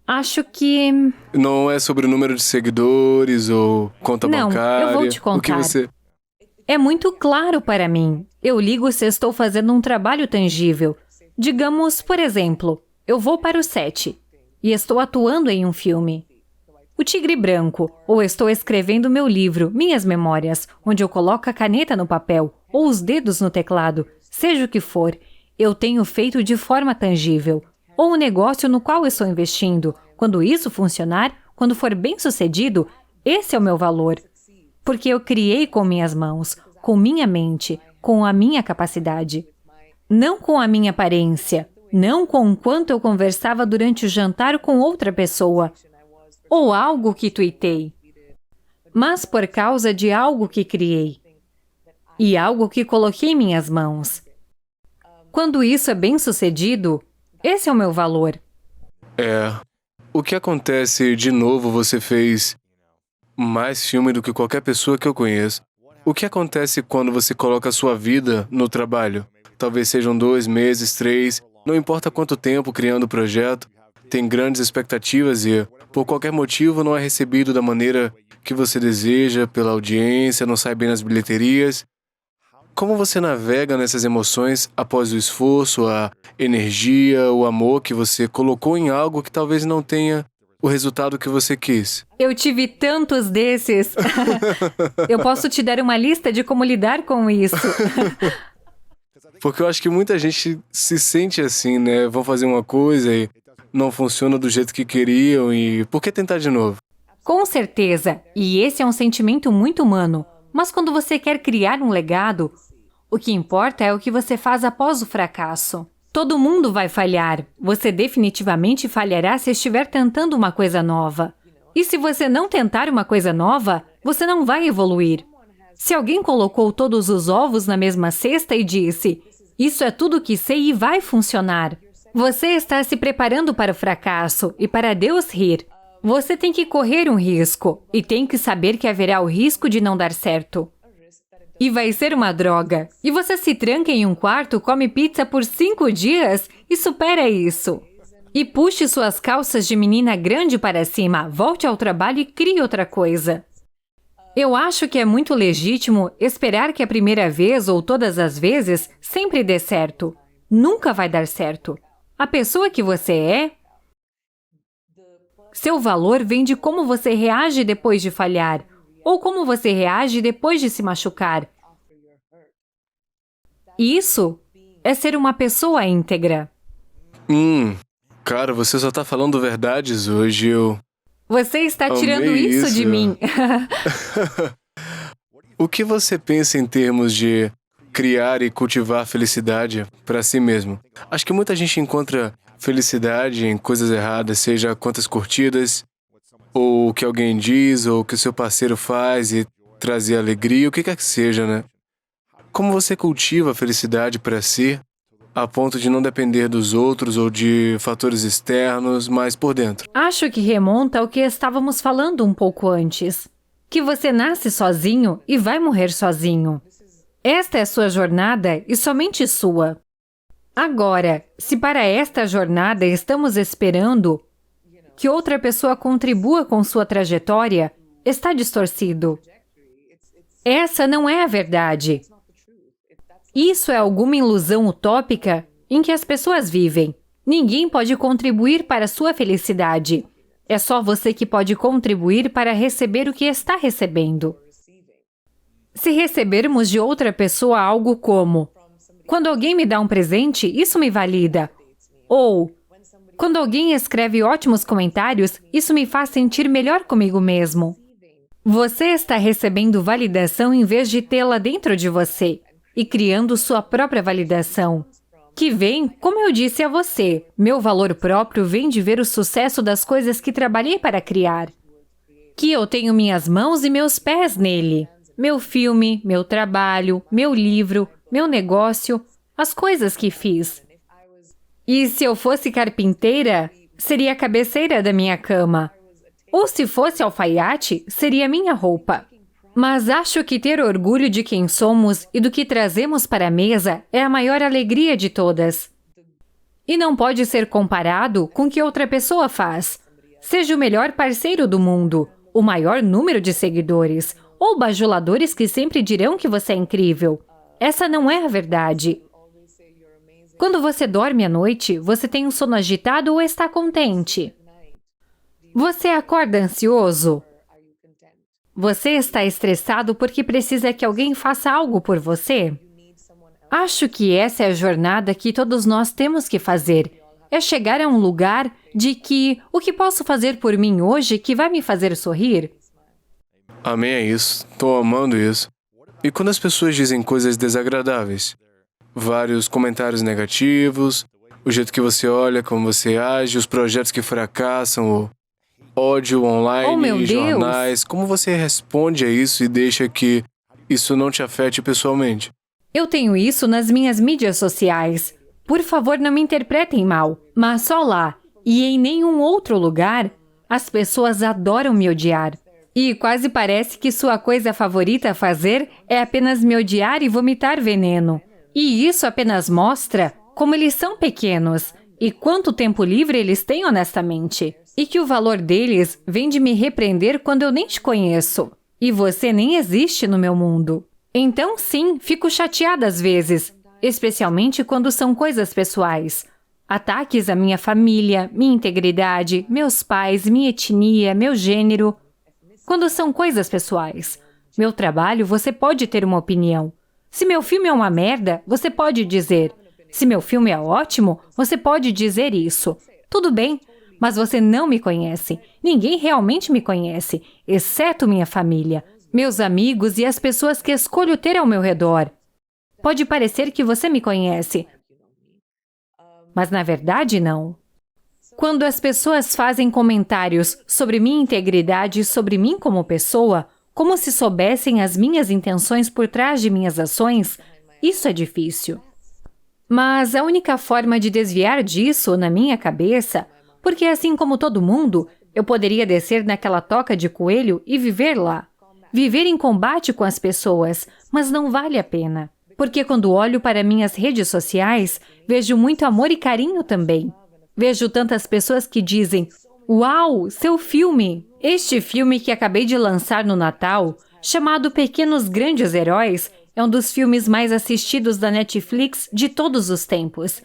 Acho que... Não é sobre o número de seguidores ou conta bancária? Não, eu vou te contar. O que você... É muito claro para mim. Eu ligo se estou fazendo um trabalho tangível. Digamos, por exemplo, eu vou para o set e estou atuando em um filme. O Tigre Branco, ou estou escrevendo meu livro, minhas memórias, onde eu coloco a caneta no papel, ou os dedos no teclado, seja o que for, eu tenho feito de forma tangível. Ou um negócio no qual estou investindo. Quando isso funcionar, quando for bem sucedido, esse é o meu valor. Porque eu criei com minhas mãos, com minha mente, com a minha capacidade. Não com a minha aparência, não com o quanto eu conversava durante o jantar com outra pessoa, ou algo que tuitei, mas por causa de algo que criei, e algo que coloquei em minhas mãos. Quando isso é bem sucedido, esse é o meu valor. O que acontece, de novo, você fez mais filme do que qualquer pessoa que eu conheço. O que acontece quando você coloca a sua vida no trabalho? Talvez sejam 2 meses, 3, não importa quanto tempo criando o projeto, tem grandes expectativas e, por qualquer motivo, não é recebido da maneira que você deseja, pela audiência, não sai bem nas bilheterias. Como você navega nessas emoções após o esforço, a energia, o amor que você colocou em algo que talvez não tenha o resultado que você quis? Eu tive tantos desses. Eu posso te dar uma lista de como lidar com isso. Porque eu acho que muita gente se sente assim, né? Vão fazer uma coisa e não funciona do jeito que queriam e por que tentar de novo? Com certeza. E esse é um sentimento muito humano. Mas quando você quer criar um legado, o que importa é o que você faz após o fracasso. Todo mundo vai falhar. Você definitivamente falhará se estiver tentando uma coisa nova. E se você não tentar uma coisa nova, você não vai evoluir. Se alguém colocou todos os ovos na mesma cesta e disse, isso é tudo que sei e vai funcionar, você está se preparando para o fracasso e para Deus rir. Você tem que correr um risco e tem que saber que haverá o risco de não dar certo. E vai ser uma droga. E você se tranca em um quarto, come pizza por 5 dias e supera isso. E puxe suas calças de menina grande para cima, volte ao trabalho e crie outra coisa. Eu acho que é muito legítimo esperar que a primeira vez ou todas as vezes sempre dê certo. Nunca vai dar certo. A pessoa que você é, seu valor vem de como você reage depois de falhar, ou como você reage depois de se machucar. Isso é ser uma pessoa íntegra. Cara, você só tá falando verdades hoje, Você está tirando amei isso de mim. O que você pensa em termos de criar e cultivar felicidade para si mesmo? Acho que muita gente encontra felicidade em coisas erradas, seja quantas curtidas, ou o que alguém diz, ou o que o seu parceiro faz e trazer alegria, o que quer que seja, né? Como você cultiva a felicidade para si a ponto de não depender dos outros ou de fatores externos, mas por dentro. Acho que remonta ao que estávamos falando um pouco antes. Que você nasce sozinho e vai morrer sozinho. Esta é sua jornada e somente sua. Agora, se para esta jornada estamos esperando que outra pessoa contribua com sua trajetória, está distorcido. Essa não é a verdade. Isso é alguma ilusão utópica em que as pessoas vivem. Ninguém pode contribuir para a sua felicidade. É só você que pode contribuir para receber o que está recebendo. Se recebermos de outra pessoa algo como: quando alguém me dá um presente, isso me valida. Ou, quando alguém escreve ótimos comentários, isso me faz sentir melhor comigo mesmo. Você está recebendo validação em vez de tê-la dentro de você e criando sua própria validação. Que vem, como eu disse a você, meu valor próprio vem de ver o sucesso das coisas que trabalhei para criar. Que eu tenho minhas mãos e meus pés nele. Meu filme, meu trabalho, meu livro, meu negócio, as coisas que fiz. E se eu fosse carpinteira, seria a cabeceira da minha cama. Ou se fosse alfaiate, seria minha roupa. Mas acho que ter orgulho de quem somos e do que trazemos para a mesa é a maior alegria de todas. E não pode ser comparado com o que outra pessoa faz. Seja o melhor parceiro do mundo, o maior número de seguidores, ou bajuladores que sempre dirão que você é incrível. Essa não é a verdade. Quando você dorme à noite, você tem um sono agitado ou está contente? Você acorda ansioso? Você está estressado porque precisa que alguém faça algo por você? Acho que essa é a jornada que todos nós temos que fazer. É chegar a um lugar de que o que posso fazer por mim hoje que vai me fazer sorrir? Amém, é isso. Estou amando isso. E quando as pessoas dizem coisas desagradáveis? Vários comentários negativos, o jeito que você olha, como você age, os projetos que fracassam, o ódio online, Oh, meu Deus! jornais. Como você responde a isso e deixa que isso não te afete pessoalmente? Eu tenho isso nas minhas mídias sociais. Por favor, não me interpretem mal, mas só lá e em nenhum outro lugar, as pessoas adoram me odiar. E quase parece que sua coisa favorita a fazer é apenas me odiar e vomitar veneno. E isso apenas mostra como eles são pequenos e quanto tempo livre eles têm honestamente. E que o valor deles vem de me repreender quando eu nem te conheço. E você nem existe no meu mundo. Então, sim, fico chateada às vezes, especialmente quando são coisas pessoais. Ataques à minha família, minha integridade, meus pais, minha etnia, meu gênero. Quando são coisas pessoais. Meu trabalho, você pode ter uma opinião. Se meu filme é uma merda, você pode dizer. Se meu filme é ótimo, você pode dizer isso. Tudo bem, mas você não me conhece. Ninguém realmente me conhece, exceto minha família, meus amigos e as pessoas que escolho ter ao meu redor. Pode parecer que você me conhece, mas na verdade não. Quando as pessoas fazem comentários sobre minha integridade e sobre mim como pessoa, como se soubessem as minhas intenções por trás de minhas ações, isso é difícil. Mas a única forma de desviar disso, na minha cabeça, porque assim como todo mundo, eu poderia descer naquela toca de coelho e viver lá. Viver em combate com as pessoas, mas não vale a pena. Porque quando olho para minhas redes sociais, vejo muito amor e carinho também. Vejo tantas pessoas que dizem: "Uau, seu filme! Este filme que acabei de lançar no Natal, chamado Pequenos Grandes Heróis, é um dos filmes mais assistidos da Netflix de todos os tempos."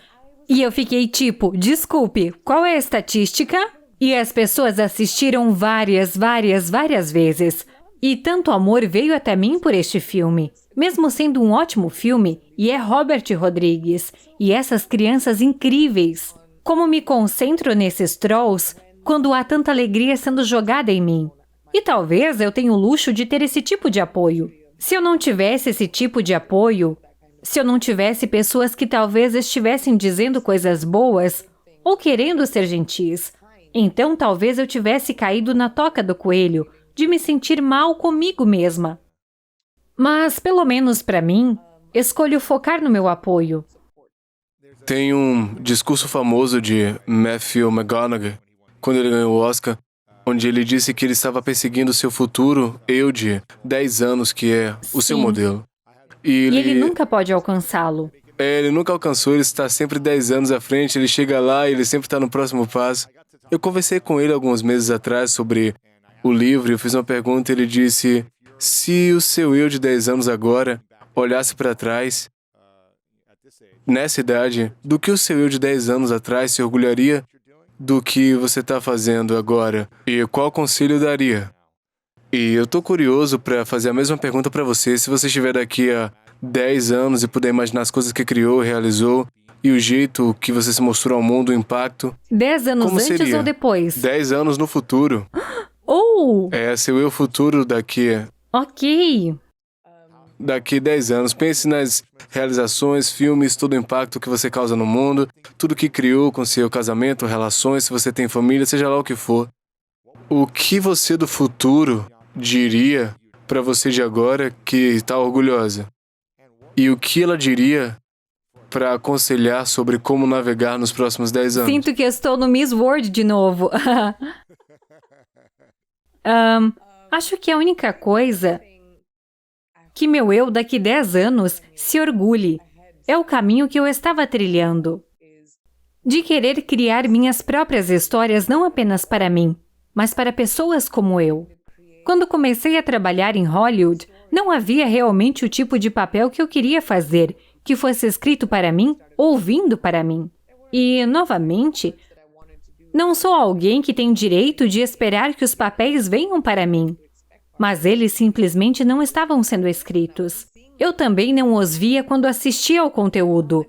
E eu fiquei tipo, desculpe, qual é a estatística? E as pessoas assistiram várias vezes. E tanto amor veio até mim por este filme. Mesmo sendo um ótimo filme, e é Robert Rodrigues, e essas crianças incríveis. Como me concentro nesses trolls quando há tanta alegria sendo jogada em mim. E talvez eu tenha o luxo de ter esse tipo de apoio. Se eu não tivesse esse tipo de apoio, se eu não tivesse pessoas que talvez estivessem dizendo coisas boas ou querendo ser gentis, então talvez eu tivesse caído na toca do coelho, de me sentir mal comigo mesma. Mas, pelo menos para mim, escolho focar no meu apoio. Tem um discurso famoso de Matthew McConaughey, quando ele ganhou o Oscar, onde ele disse que ele estava perseguindo o seu futuro eu de 10 anos, que é o seu Sim. modelo. E ele nunca pode alcançá-lo. Ele nunca alcançou, ele está sempre 10 anos à frente, ele chega lá e ele sempre está no próximo passo. Eu conversei com ele alguns meses atrás sobre o livro, eu fiz uma pergunta e ele disse: se o seu eu de 10 anos agora olhasse para trás, nessa idade, do que o seu eu de 10 anos atrás se orgulharia do que você está fazendo agora? E qual conselho daria? E eu tô curioso para fazer a mesma pergunta para você. Se você estiver daqui a 10 anos e puder imaginar as coisas que criou, realizou, e o jeito que você se mostrou ao mundo, o impacto, 10 anos como antes seria? ou depois? 10 anos no futuro. Oh, É seu eu futuro ok. daqui 10 anos. Pense nas realizações, filmes, todo o impacto que você causa no mundo, tudo que criou com seu casamento, relações, se você tem família, seja lá o que for. O que você do futuro diria para você de agora que está orgulhosa? E o que ela diria para aconselhar sobre como navegar nos próximos 10 anos? Sinto que estou no Miss World de novo. Acho que a única coisa que meu eu daqui 10 anos se orgulhe é o caminho que eu estava trilhando. De querer criar minhas próprias histórias não apenas para mim, mas para pessoas como eu. Quando comecei a trabalhar em Hollywood, não havia realmente o tipo de papel que eu queria fazer, que fosse escrito para mim, ouvindo para mim. E, novamente, não sou alguém que tem direito de esperar que os papéis venham para mim. Mas eles simplesmente não estavam sendo escritos. Eu também não os via quando assistia ao conteúdo.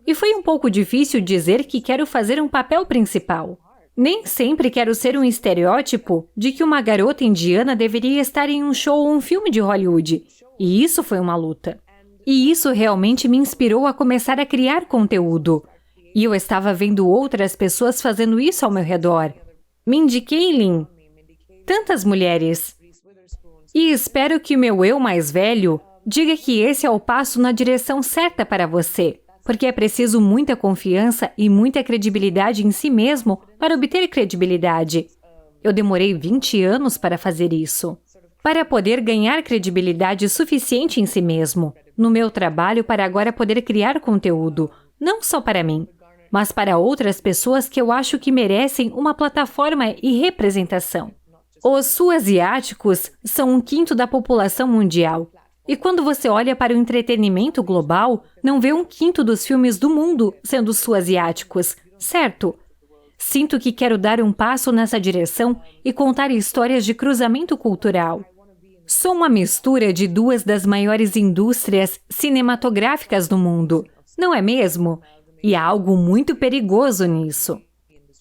E foi um pouco difícil dizer que quero fazer um papel principal. Nem sempre quero ser um estereótipo de que uma garota indiana deveria estar em um show ou um filme de Hollywood. E isso foi uma luta. E isso realmente me inspirou a começar a criar conteúdo. E eu estava vendo outras pessoas fazendo isso ao meu redor. Mindy Kaling. Tantas mulheres. E espero que meu eu mais velho diga que esse é o passo na direção certa para você. Porque é preciso muita confiança e muita credibilidade em si mesmo para obter credibilidade. Eu demorei 20 anos para fazer isso. Para poder ganhar credibilidade suficiente em si mesmo, no meu trabalho para agora poder criar conteúdo, não só para mim, mas para outras pessoas que eu acho que merecem uma plataforma e representação. Os sul-asiáticos são 1/5 da população mundial. E quando você olha para o entretenimento global, não vê 1/5 dos filmes do mundo sendo sul-asiáticos, certo? Sinto que quero dar um passo nessa direção e contar histórias de cruzamento cultural. Sou uma mistura de 2 das maiores indústrias cinematográficas do mundo, não é mesmo? E há algo muito perigoso nisso.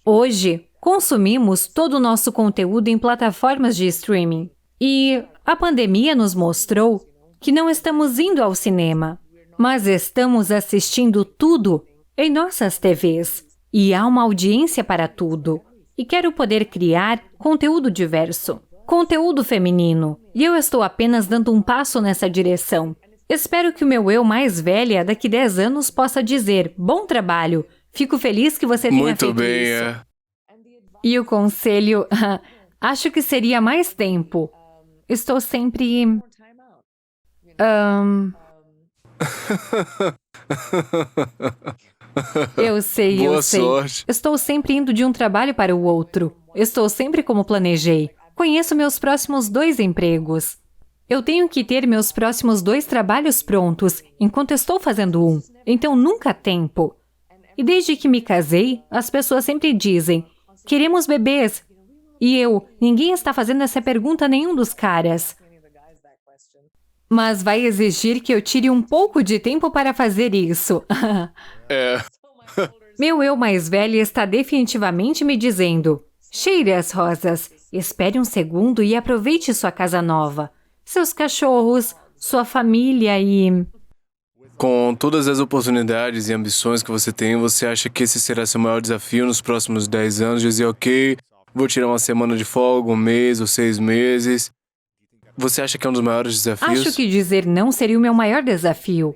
Hoje, consumimos todo o nosso conteúdo em plataformas de streaming. E a pandemia nos mostrou que não estamos indo ao cinema, mas estamos assistindo tudo em nossas TVs. E há uma audiência para tudo. E quero poder criar conteúdo diverso, conteúdo feminino. E eu estou apenas dando um passo nessa direção. Espero que o meu eu mais velha daqui 10 anos possa dizer: bom trabalho, fico feliz que você tenha Muito feito bem, isso. E o conselho, acho que seria mais tempo. Estou sempre... Eu sei. Boa sorte. Estou sempre indo de um trabalho para o outro. Estou sempre como planejei. Conheço meus próximos 2 empregos. Eu tenho que ter meus próximos 2 trabalhos prontos, enquanto estou fazendo um. Então nunca há tempo. E desde que me casei, as pessoas sempre dizem: queremos bebês. E ninguém está fazendo essa pergunta a nenhum dos caras. Mas vai exigir que eu tire um pouco de tempo para fazer isso. Meu eu mais velho está definitivamente me dizendo: cheire as rosas, espere um segundo e aproveite sua casa nova, seus cachorros, sua família e... Com todas as oportunidades e ambições que você tem, você acha que esse será seu maior desafio nos próximos 10 anos? Dizer, ok, vou tirar uma semana de folga, 1 mês ou 6 meses. Você acha que é um dos maiores desafios? Acho que dizer não seria o meu maior desafio.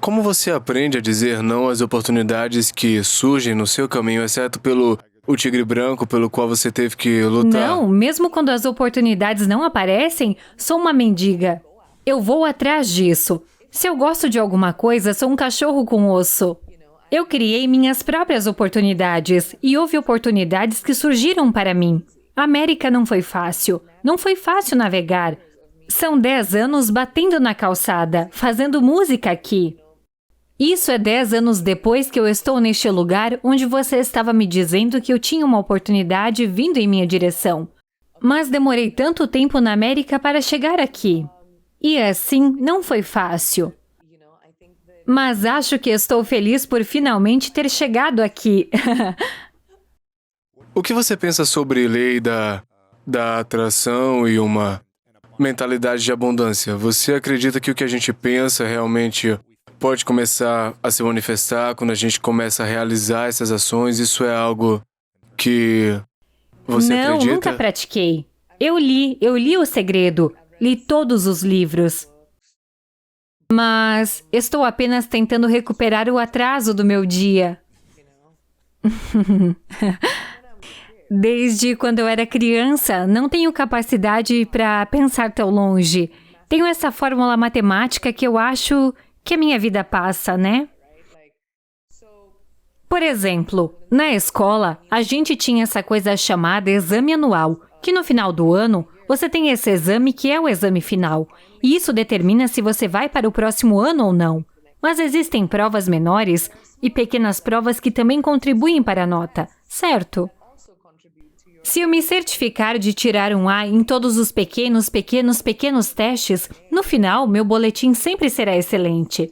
Como você aprende a dizer não às oportunidades que surgem no seu caminho, exceto pelo o tigre branco pelo qual você teve que lutar? Não, mesmo quando as oportunidades não aparecem, sou uma mendiga. Eu vou atrás disso. Se eu gosto de alguma coisa, sou um cachorro com osso. Eu criei minhas próprias oportunidades e houve oportunidades que surgiram para mim. A América não foi fácil. Não foi fácil navegar. São 10 anos batendo na calçada, fazendo música aqui. Isso é 10 anos depois que eu estou neste lugar onde você estava me dizendo que eu tinha uma oportunidade vindo em minha direção. Mas demorei tanto tempo na América para chegar aqui. E assim, não foi fácil. Mas acho que estou feliz por finalmente ter chegado aqui. O que você pensa sobre lei da atração e uma mentalidade de abundância? Você acredita que o que a gente pensa realmente pode começar a se manifestar quando a gente começa a realizar essas ações? Isso é algo que você acredita? Não, nunca pratiquei. Eu li O Segredo, li todos os livros. Mas estou apenas tentando recuperar o atraso do meu dia. Desde quando eu era criança, não tenho capacidade para pensar tão longe. Tenho essa fórmula matemática que eu acho que a minha vida passa, né? Por exemplo, na escola, a gente tinha essa coisa chamada exame anual, que no final do ano, você tem esse exame que é o exame final. E isso determina se você vai para o próximo ano ou não. Mas existem provas menores e pequenas provas que também contribuem para a nota, certo? Se eu me certificar de tirar um A em todos os pequenos testes, no final, meu boletim sempre será excelente.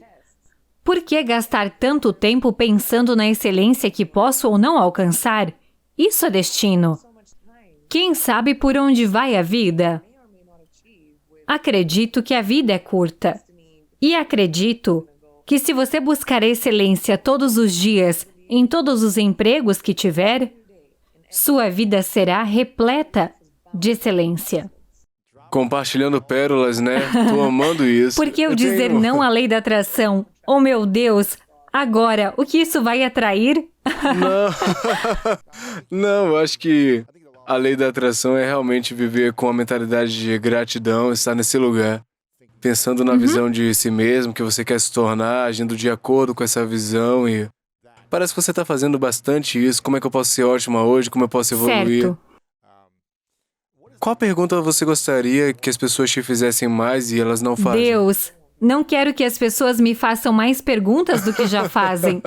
Por que gastar tanto tempo pensando na excelência que posso ou não alcançar? Isso é destino. Quem sabe por onde vai a vida? Acredito que a vida é curta. E acredito que se você buscar excelência todos os dias, em todos os empregos que tiver, sua vida será repleta de excelência. Compartilhando pérolas, né? Tô amando isso. Por que eu dizer não à lei da atração? Oh, meu Deus! Agora, o que isso vai atrair? Não, eu acho que a lei da atração é realmente viver com a mentalidade de gratidão, estar nesse lugar, pensando na visão de si mesmo, que você quer se tornar, agindo de acordo com essa visão e... Parece que você está fazendo bastante isso. Como é que eu posso ser ótima hoje? Como eu posso evoluir? Certo. Qual pergunta você gostaria que as pessoas te fizessem mais e elas não fazem? Deus, não quero que as pessoas me façam mais perguntas do que já fazem.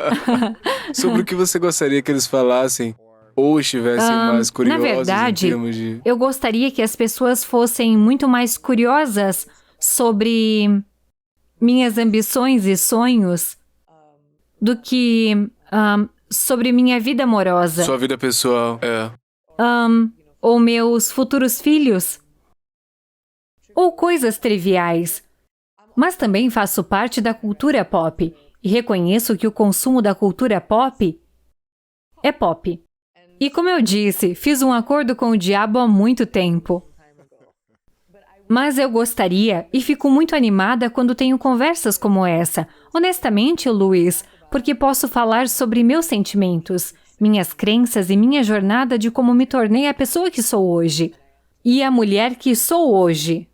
Sobre o que você gostaria que eles falassem ou estivessem mais curiosos na verdade, em termos de... eu gostaria que as pessoas fossem muito mais curiosas sobre minhas ambições e sonhos do que sobre minha vida amorosa. Sua vida pessoal, é. Ou meus futuros filhos. Ou coisas triviais. Mas também faço parte da cultura pop e reconheço que o consumo da cultura pop é pop. E como eu disse, fiz um acordo com o diabo há muito tempo. Mas eu gostaria e fico muito animada quando tenho conversas como essa. Honestamente, Luiz, porque posso falar sobre meus sentimentos, minhas crenças e minha jornada de como me tornei a pessoa que sou hoje. E a mulher que sou hoje.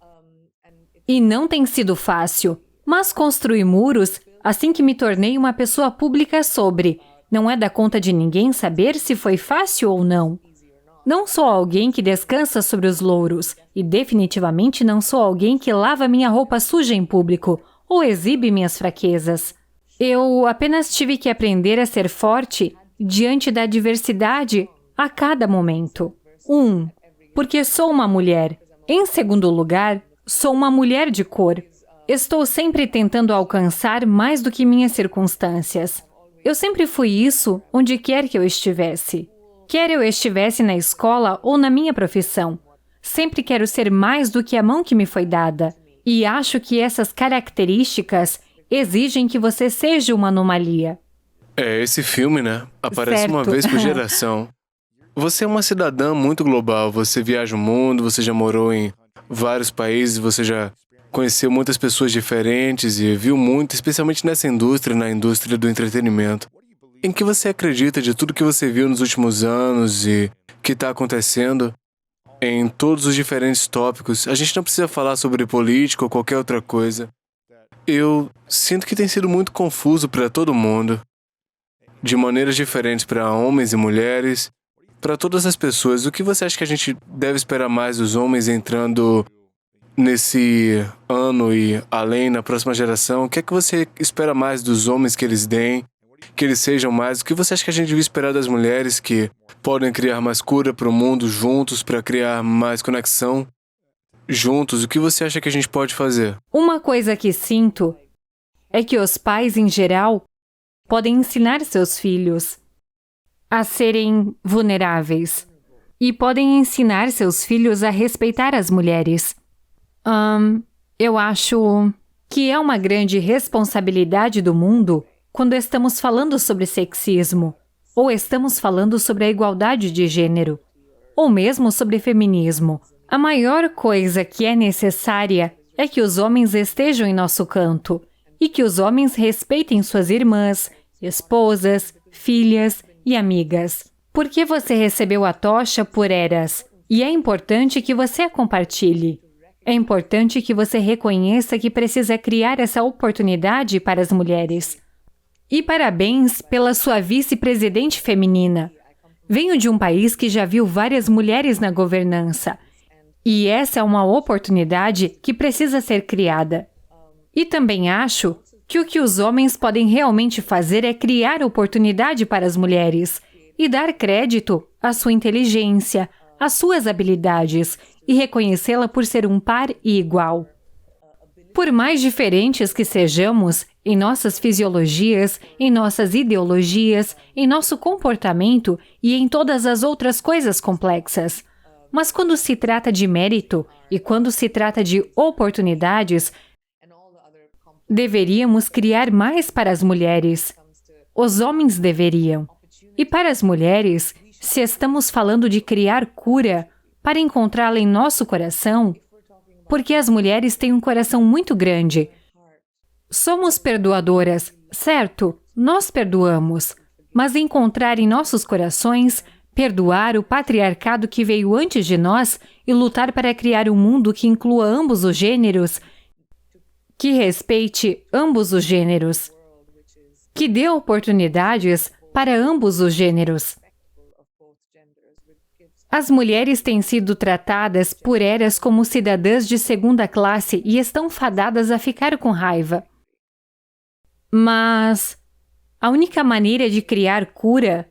E não tem sido fácil, mas construí muros assim que me tornei uma pessoa pública sobre. Não é da conta de ninguém saber se foi fácil ou não. Não sou alguém que descansa sobre os louros, e definitivamente não sou alguém que lava minha roupa suja em público ou exibe minhas fraquezas. Eu apenas tive que aprender a ser forte diante da adversidade a cada momento. Porque sou uma mulher. Em segundo lugar, sou uma mulher de cor. Estou sempre tentando alcançar mais do que minhas circunstâncias. Eu sempre fui isso onde quer que eu estivesse. Quer eu estivesse na escola ou na minha profissão. Sempre quero ser mais do que a mão que me foi dada. E acho que essas características exigem que você seja uma anomalia. É, esse filme, né? Aparece uma vez por geração. Você é uma cidadã muito global. Você viaja o mundo, você já morou em vários países, você já conheceu muitas pessoas diferentes e viu muito, especialmente nessa indústria, na indústria do entretenimento. Em que você acredita de tudo que você viu nos últimos anos e que está acontecendo em todos os diferentes tópicos? A gente não precisa falar sobre política ou qualquer outra coisa. Eu sinto que tem sido muito confuso para todo mundo, de maneiras diferentes para homens e mulheres, para todas as pessoas. O que você acha que a gente deve esperar mais dos homens entrando nesse ano e além, na próxima geração? O que é que você espera mais dos homens que eles deem, que eles sejam mais? O que você acha que a gente devia esperar das mulheres que podem criar mais cura para o mundo juntos, para criar mais conexão juntos? O que você acha que a gente pode fazer? Uma coisa que sinto é que os pais, em geral, podem ensinar seus filhos a serem vulneráveis e podem ensinar seus filhos a respeitar as mulheres. Eu acho que é uma grande responsabilidade do mundo quando estamos falando sobre sexismo, ou estamos falando sobre a igualdade de gênero, ou mesmo sobre feminismo. A maior coisa que é necessária é que os homens estejam em nosso canto e que os homens respeitem suas irmãs, esposas, filhas e amigas. Porque você recebeu a tocha por eras e é importante que você a compartilhe. É importante que você reconheça que precisa criar essa oportunidade para as mulheres. E parabéns pela sua vice-presidente feminina. Venho de um país que já viu várias mulheres na governança. E essa é uma oportunidade que precisa ser criada. E também acho que o que os homens podem realmente fazer é criar oportunidade para as mulheres e dar crédito à sua inteligência, às suas habilidades e reconhecê-la por ser um par e igual. Por mais diferentes que sejamos em nossas fisiologias, em nossas ideologias, em nosso comportamento e em todas as outras coisas complexas, mas quando se trata de mérito e quando se trata de oportunidades, deveríamos criar mais para as mulheres. Os homens deveriam. E para as mulheres, se estamos falando de criar cura para encontrá-la em nosso coração, porque as mulheres têm um coração muito grande. Somos perdoadoras, certo? Nós perdoamos. Mas encontrar em nossos corações, perdoar o patriarcado que veio antes de nós e lutar para criar um mundo que inclua ambos os gêneros, que respeite ambos os gêneros, que dê oportunidades para ambos os gêneros. As mulheres têm sido tratadas por eras como cidadãs de segunda classe e estão fadadas a ficar com raiva. Mas a única maneira de criar cura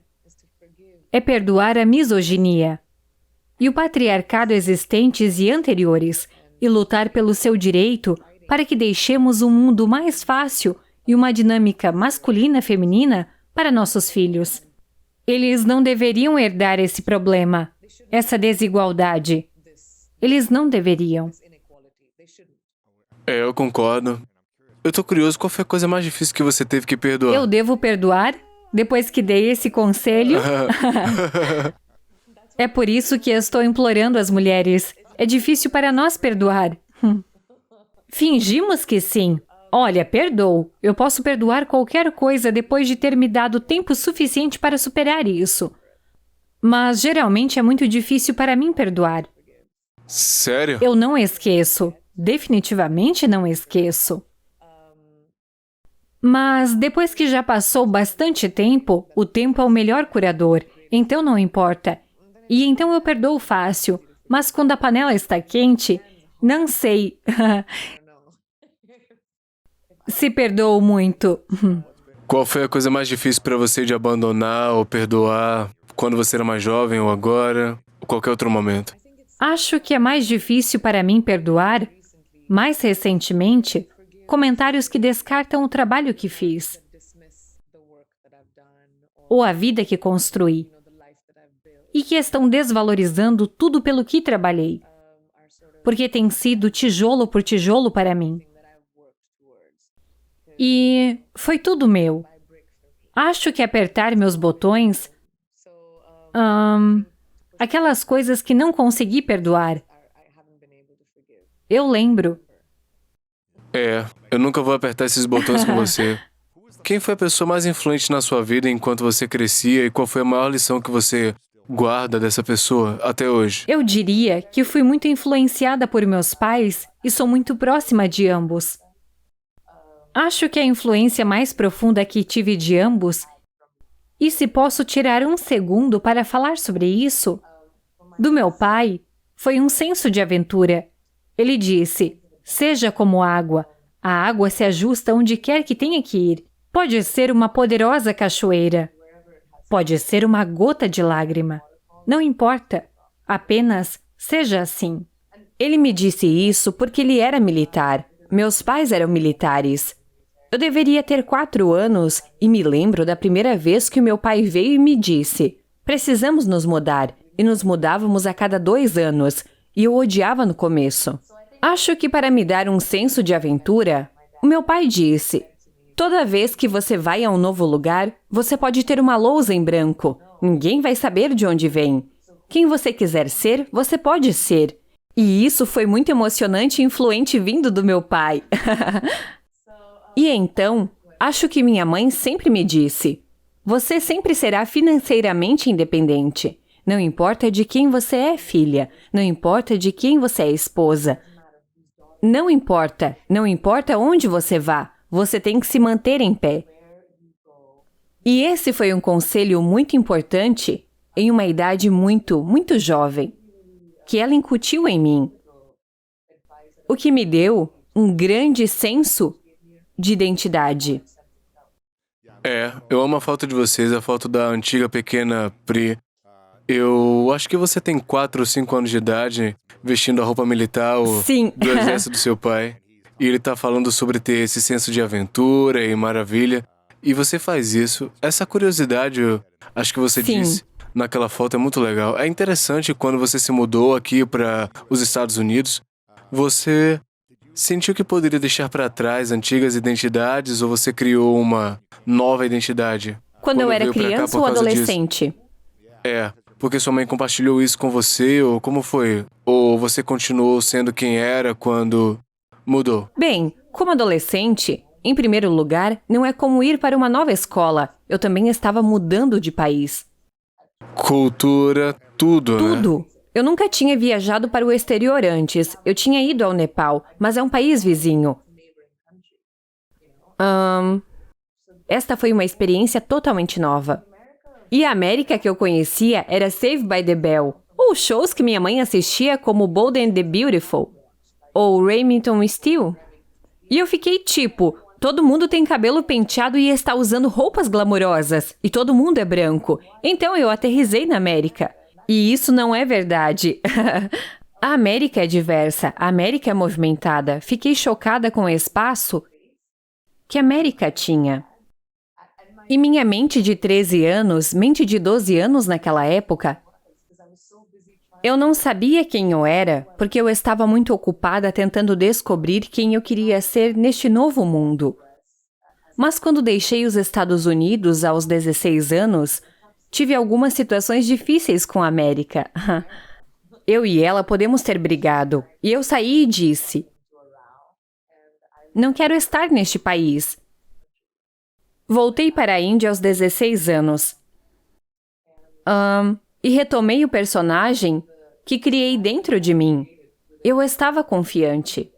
é perdoar a misoginia e o patriarcado existentes e anteriores e lutar pelo seu direito para que deixemos um mundo mais fácil e uma dinâmica masculina-feminina para nossos filhos. Eles não deveriam herdar esse problema, essa desigualdade. Eles não deveriam. Eu concordo. Eu tô curioso, qual foi a coisa mais difícil que você teve que perdoar? Eu devo perdoar? Depois que dei esse conselho? É por isso que estou implorando às mulheres. É difícil para nós perdoar. Fingimos que sim. Olha, perdoo. Eu posso perdoar qualquer coisa depois de ter me dado tempo suficiente para superar isso. Mas geralmente é muito difícil para mim perdoar. Sério? Eu não esqueço. Definitivamente não esqueço. Mas depois que já passou bastante tempo, o tempo é o melhor curador, então não importa. E então eu perdoo fácil, mas quando a panela está quente, não sei se perdoo muito. Qual foi a coisa mais difícil para você de abandonar ou perdoar quando você era mais jovem ou agora, ou qualquer outro momento? Acho que é mais difícil para mim perdoar, mais recentemente, comentários que descartam o trabalho que fiz, ou a vida que construí, e que estão desvalorizando tudo pelo que trabalhei, porque tem sido tijolo por tijolo para mim. E foi tudo meu. Acho que apertar meus botões, aquelas coisas que não consegui perdoar. Eu lembro Eu nunca vou apertar esses botões com você. Quem foi a pessoa mais influente na sua vida enquanto você crescia e qual foi a maior lição que você guarda dessa pessoa até hoje? Eu diria que fui muito influenciada por meus pais e sou muito próxima de ambos. Acho que a influência mais profunda que tive de ambos, e se posso tirar um segundo para falar sobre isso, do meu pai, foi um senso de aventura. Ele disse, seja como água, a água se ajusta onde quer que tenha que ir. Pode ser uma poderosa cachoeira, pode ser uma gota de lágrima. Não importa, apenas seja assim. Ele me disse isso porque ele era militar. Meus pais eram militares. Eu deveria ter 4 anos e me lembro da primeira vez que o meu pai veio e me disse, precisamos nos mudar, e nos mudávamos a cada 2 anos, e eu odiava no começo. Acho que para me dar um senso de aventura, o meu pai disse, toda vez que você vai a um novo lugar, você pode ter uma lousa em branco, ninguém vai saber de onde vem. Quem você quiser ser, você pode ser. E isso foi muito emocionante e influente vindo do meu pai. E então, acho que minha mãe sempre me disse, você sempre será financeiramente independente. Não importa de quem você é filha, não importa de quem você é esposa. Não importa onde você vá, você tem que se manter em pé. E esse foi um conselho muito importante em uma idade muito, muito jovem, que ela incutiu em mim. O que me deu um grande senso de identidade. Eu amo a foto de vocês, a foto da antiga pequena Pri. Eu acho que você tem 4 ou 5 anos de idade, vestindo a roupa militar Sim. do exército do seu pai. E ele tá falando sobre ter esse senso de aventura e maravilha. E você faz isso. Essa curiosidade, eu acho que você Sim. disse naquela foto, é muito legal. É interessante quando você se mudou aqui para os Estados Unidos, você sentiu que poderia deixar para trás antigas identidades ou você criou uma nova identidade? Quando eu era veio pra cá criança por ou causa disso? adolescente? Porque sua mãe compartilhou isso com você, ou como foi? Ou você continuou sendo quem era quando mudou? Bem, como adolescente, em primeiro lugar, não é como ir para uma nova escola. Eu também estava mudando de país. Cultura, tudo, né? Tudo. Eu nunca tinha viajado para o exterior antes. Eu tinha ido ao Nepal, mas é um país vizinho. Esta foi uma experiência totalmente nova. E a América que eu conhecia era Saved by the Bell, ou shows que minha mãe assistia como Bold and the Beautiful, ou Remington Steele. E eu fiquei tipo, todo mundo tem cabelo penteado e está usando roupas glamurosas, e todo mundo é branco. Então eu aterrisei na América. E isso não é verdade. A América é diversa, a América é movimentada. Fiquei chocada com o espaço que a América tinha. E minha mente de 13 anos, mente de 12 anos naquela época, eu não sabia quem eu era, porque eu estava muito ocupada tentando descobrir quem eu queria ser neste novo mundo. Mas quando deixei os Estados Unidos aos 16 anos, tive algumas situações difíceis com a América. Eu e ela podemos ter brigado, e eu saí e disse, não quero estar neste país. Voltei para a Índia aos 16 anos. E retomei o personagem que criei dentro de mim. Eu estava confiante.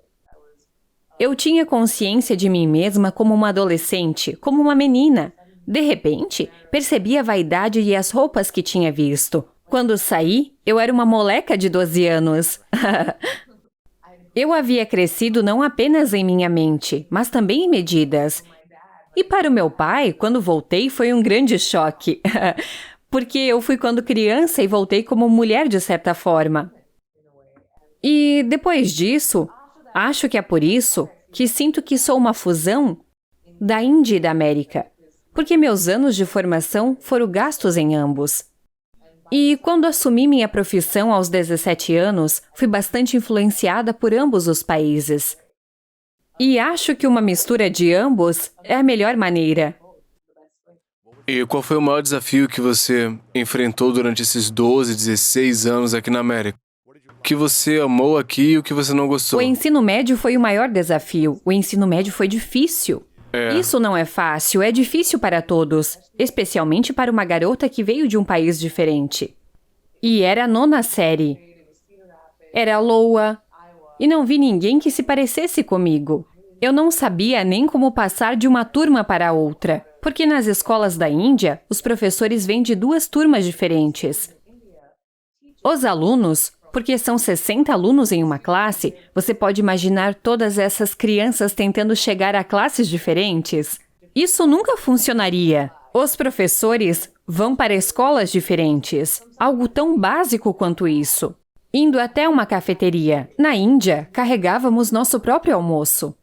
Eu tinha consciência de mim mesma como uma adolescente, como uma menina. De repente, percebi a vaidade e as roupas que tinha visto. Quando saí, eu era uma moleca de 12 anos. Eu havia crescido não apenas em minha mente, mas também em medidas. E para o meu pai, quando voltei, foi um grande choque. Porque eu fui quando criança e voltei como mulher de certa forma. E depois disso, acho que é por isso que sinto que sou uma fusão da Índia e da América. Porque meus anos de formação foram gastos em ambos. E quando assumi minha profissão aos 17 anos, fui bastante influenciada por ambos os países. E acho que uma mistura de ambos é a melhor maneira. E qual foi o maior desafio que você enfrentou durante esses 12, 16 anos aqui na América? que você amou aqui e o que você não gostou? O ensino médio foi o maior desafio. O ensino médio foi difícil. Isso não é fácil, é difícil para todos, especialmente para uma garota que veio de um país diferente. E era a 9ª série. Era loa. E não vi ninguém que se parecesse comigo. Eu não sabia nem como passar de uma turma para outra, porque nas escolas da Índia, os professores vêm de 2 turmas diferentes. Os alunos, porque são 60 alunos em uma classe, você pode imaginar todas essas crianças tentando chegar a classes diferentes? Isso nunca funcionaria. Os professores vão para escolas diferentes, algo tão básico quanto isso. Indo até uma cafeteria. Na Índia, carregávamos nosso próprio almoço.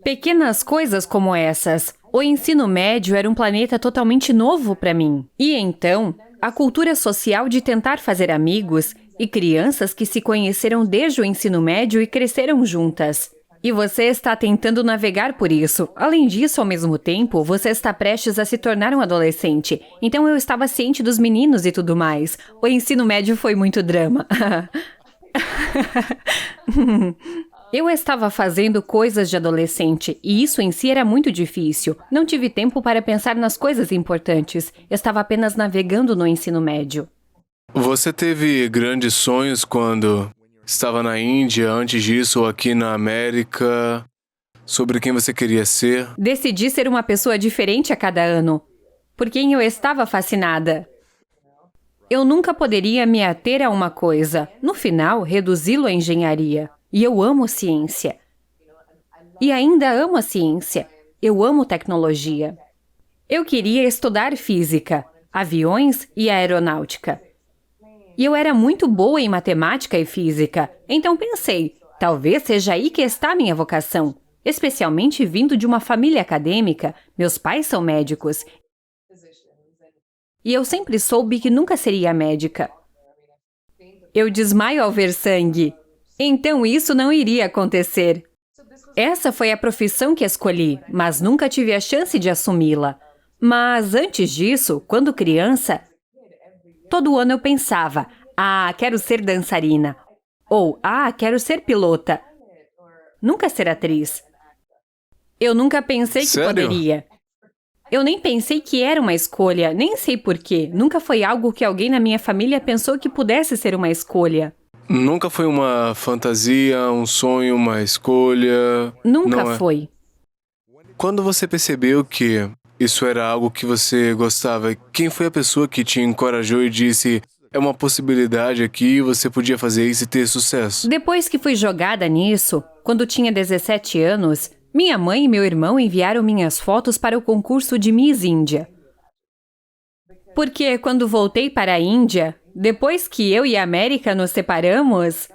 Pequenas coisas como essas. O ensino médio era um planeta totalmente novo para mim. E então, a cultura social de tentar fazer amigos e crianças que se conheceram desde o ensino médio e cresceram juntas. E você está tentando navegar por isso. Além disso, ao mesmo tempo, você está prestes a se tornar um adolescente. Então eu estava ciente dos meninos e tudo mais. O ensino médio foi muito drama. Eu estava fazendo coisas de adolescente, e isso em si era muito difícil. Não tive tempo para pensar nas coisas importantes. Eu estava apenas navegando no ensino médio. Você teve grandes sonhos quando estava na Índia, antes disso, ou aqui na América, sobre quem você queria ser? Decidi ser uma pessoa diferente a cada ano, por quem eu estava fascinada. Eu nunca poderia me ater a uma coisa. No final, reduzi-lo à engenharia. E eu amo ciência. E ainda amo a ciência. Eu amo tecnologia. Eu queria estudar física, aviões e aeronáutica. E eu era muito boa em matemática e física. Então pensei, talvez seja aí que está a minha vocação. Especialmente vindo de uma família acadêmica. Meus pais são médicos. E eu sempre soube que nunca seria médica. Eu desmaio ao ver sangue. Então isso não iria acontecer. Essa foi a profissão que escolhi, mas nunca tive a chance de assumi-la. Mas antes disso, quando criança, todo ano eu pensava, quero ser dançarina. Ou, quero ser pilota. Nunca ser atriz. Eu nunca pensei que Sério? poderia. Eu nem pensei que era uma escolha, nem sei porquê. Nunca foi algo que alguém na minha família pensou que pudesse ser uma escolha. Nunca foi uma fantasia, um sonho, uma escolha? Nunca Não é? foi. Quando você percebeu que isso era algo que você gostava, quem foi a pessoa que te encorajou e disse, é uma possibilidade aqui, você podia fazer isso e ter sucesso? Depois que fui jogada nisso, quando tinha 17 anos, minha mãe e meu irmão enviaram minhas fotos para o concurso de Miss Índia. Porque quando voltei para a Índia, depois que eu e a América nos separamos,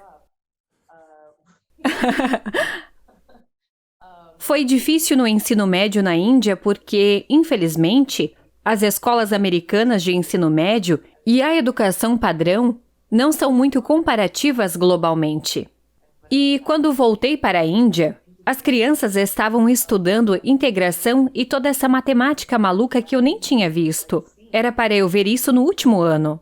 foi difícil no ensino médio na Índia porque, infelizmente, as escolas americanas de ensino médio e a educação padrão não são muito comparativas globalmente. E quando voltei para a Índia, as crianças estavam estudando integração e toda essa matemática maluca que eu nem tinha visto. Era para eu ver isso no último ano.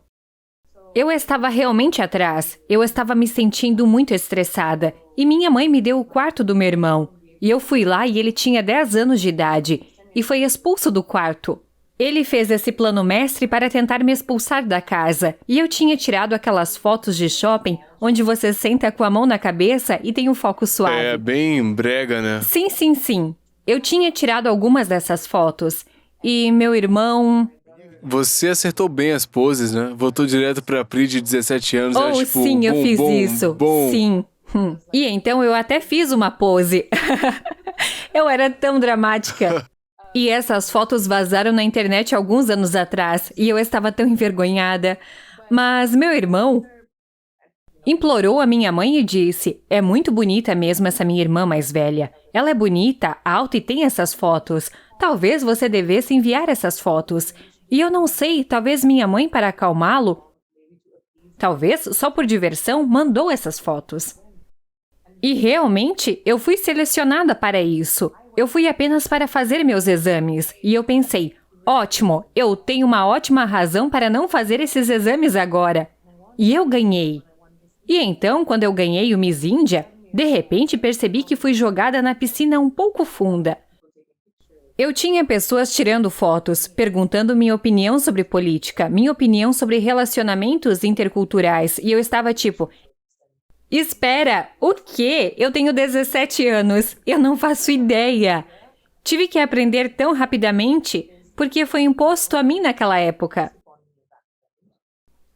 Eu estava realmente atrás. Eu estava me sentindo muito estressada. E minha mãe me deu o quarto do meu irmão. E eu fui lá e ele tinha 10 anos de idade. E foi expulso do quarto. Ele fez esse plano mestre para tentar me expulsar da casa. E eu tinha tirado aquelas fotos de shopping onde você senta com a mão na cabeça e tem um foco suave. É bem brega, né? Sim, sim, sim. Eu tinha tirado algumas dessas fotos. E meu irmão... Você acertou bem as poses, né? Voltou direto pra Pri de 17 anos. Era tipo, sim, eu bom, fiz bom, isso. bom. Sim. E então eu até fiz uma pose. Eu era tão dramática. E essas fotos vazaram na internet alguns anos atrás. E eu estava tão envergonhada. Mas meu irmão implorou a minha mãe e disse, é muito bonita mesmo essa minha irmã mais velha. Ela é bonita, alta e tem essas fotos. Talvez você devesse enviar essas fotos. E eu não sei, talvez minha mãe, para acalmá-lo, talvez só por diversão, mandou essas fotos. E realmente, eu fui selecionada para isso. Eu fui apenas para fazer meus exames. E eu pensei, ótimo, eu tenho uma ótima razão para não fazer esses exames agora. E eu ganhei. E então, quando eu ganhei o Miss Índia, de repente percebi que fui jogada na piscina um pouco funda. Eu tinha pessoas tirando fotos, perguntando minha opinião sobre política, minha opinião sobre relacionamentos interculturais, e eu estava tipo, espera, o quê? Eu tenho 17 anos, eu não faço ideia. Tive que aprender tão rapidamente, porque foi imposto a mim naquela época.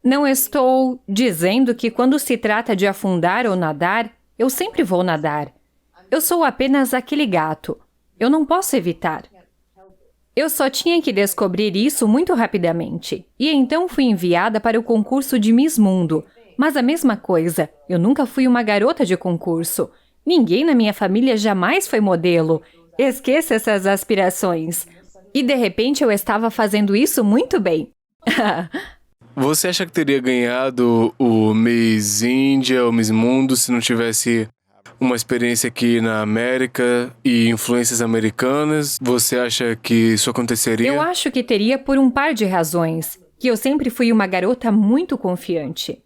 Não estou dizendo que quando se trata de afundar ou nadar, eu sempre vou nadar. Eu sou apenas aquele gato. Eu não posso evitar. Eu só tinha que descobrir isso muito rapidamente. E então fui enviada para o concurso de Miss Mundo. Mas a mesma coisa, eu nunca fui uma garota de concurso. Ninguém na minha família jamais foi modelo. Esqueça essas aspirações. E de repente eu estava fazendo isso muito bem. Você acha que teria ganhado o Miss Índia ou Miss Mundo se não tivesse uma experiência aqui na América e influências americanas? Você acha que isso aconteceria? Eu acho que teria por um par de razões. Que eu sempre fui uma garota muito confiante.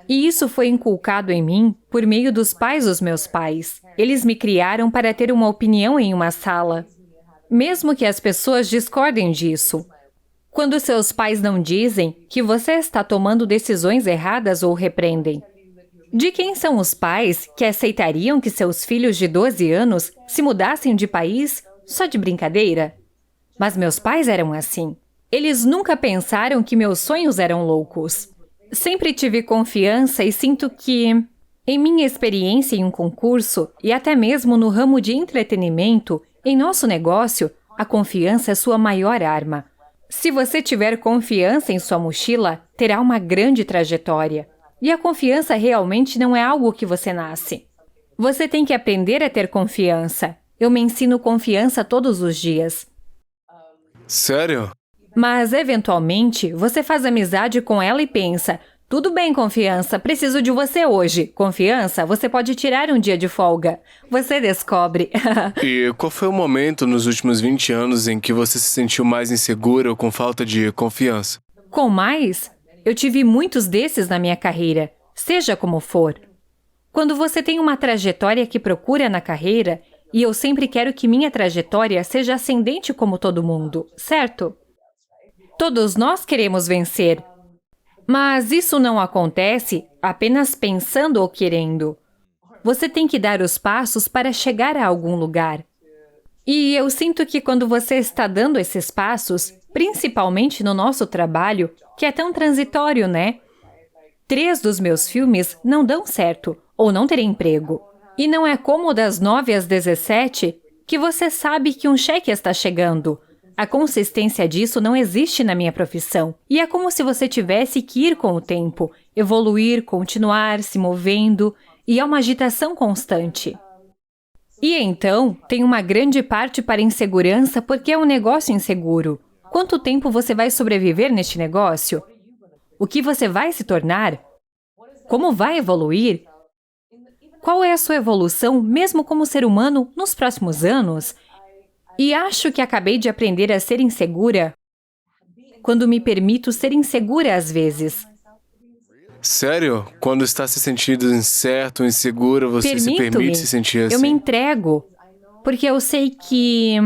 E isso foi inculcado em mim por meio dos pais dos meus pais. Eles me criaram para ter uma opinião em uma sala. Mesmo que as pessoas discordem disso. Quando seus pais não dizem que você está tomando decisões erradas ou repreendem. De quem são os pais que aceitariam que seus filhos de 12 anos se mudassem de país só de brincadeira? Mas meus pais eram assim. Eles nunca pensaram que meus sonhos eram loucos. Sempre tive confiança e sinto que, em minha experiência em um concurso e até mesmo no ramo de entretenimento, em nosso negócio, a confiança é sua maior arma. Se você tiver confiança em sua mochila, terá uma grande trajetória. E a confiança realmente não é algo que você nasce. Você tem que aprender a ter confiança. Eu me ensino confiança todos os dias. Sério? Mas, eventualmente, você faz amizade com ela e pensa, tudo bem, confiança, preciso de você hoje. Confiança, você pode tirar um dia de folga. Você descobre. E qual foi o momento nos últimos 20 anos em que você se sentiu mais insegura ou com falta de confiança? Com mais, eu tive muitos desses na minha carreira, seja como for. Quando você tem uma trajetória que procura na carreira, e eu sempre quero que minha trajetória seja ascendente como todo mundo, certo? Todos nós queremos vencer. Mas isso não acontece apenas pensando ou querendo. Você tem que dar os passos para chegar a algum lugar. E eu sinto que quando você está dando esses passos, principalmente no nosso trabalho, que é tão transitório, né? 3 dos meus filmes não dão certo, ou não terei emprego. E não é como das 9 às 17 que você sabe que um cheque está chegando. A consistência disso não existe na minha profissão. E é como se você tivesse que ir com o tempo, evoluir, continuar, se movendo, e é uma agitação constante. E então, tem uma grande parte para insegurança porque é um negócio inseguro. Quanto tempo você vai sobreviver neste negócio? O que você vai se tornar? Como vai evoluir? Qual é a sua evolução, mesmo como ser humano, nos próximos anos? E acho que acabei de aprender a ser insegura quando me permito ser insegura às vezes. Sério? Quando está se sentindo incerto, insegura, você se permite se sentir assim? Eu me entrego, porque eu sei que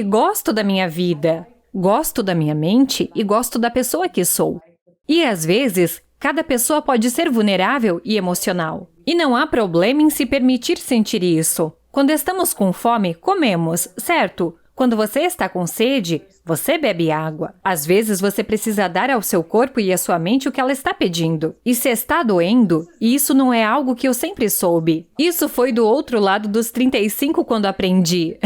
gosto da minha vida, gosto da minha mente e gosto da pessoa que sou. E às vezes, cada pessoa pode ser vulnerável e emocional. E não há problema em se permitir sentir isso. Quando estamos com fome, comemos, certo? Quando você está com sede, você bebe água. Às vezes você precisa dar ao seu corpo e à sua mente o que ela está pedindo. E se está doendo, e isso não é algo que eu sempre soube. Isso foi do outro lado dos 35 quando aprendi.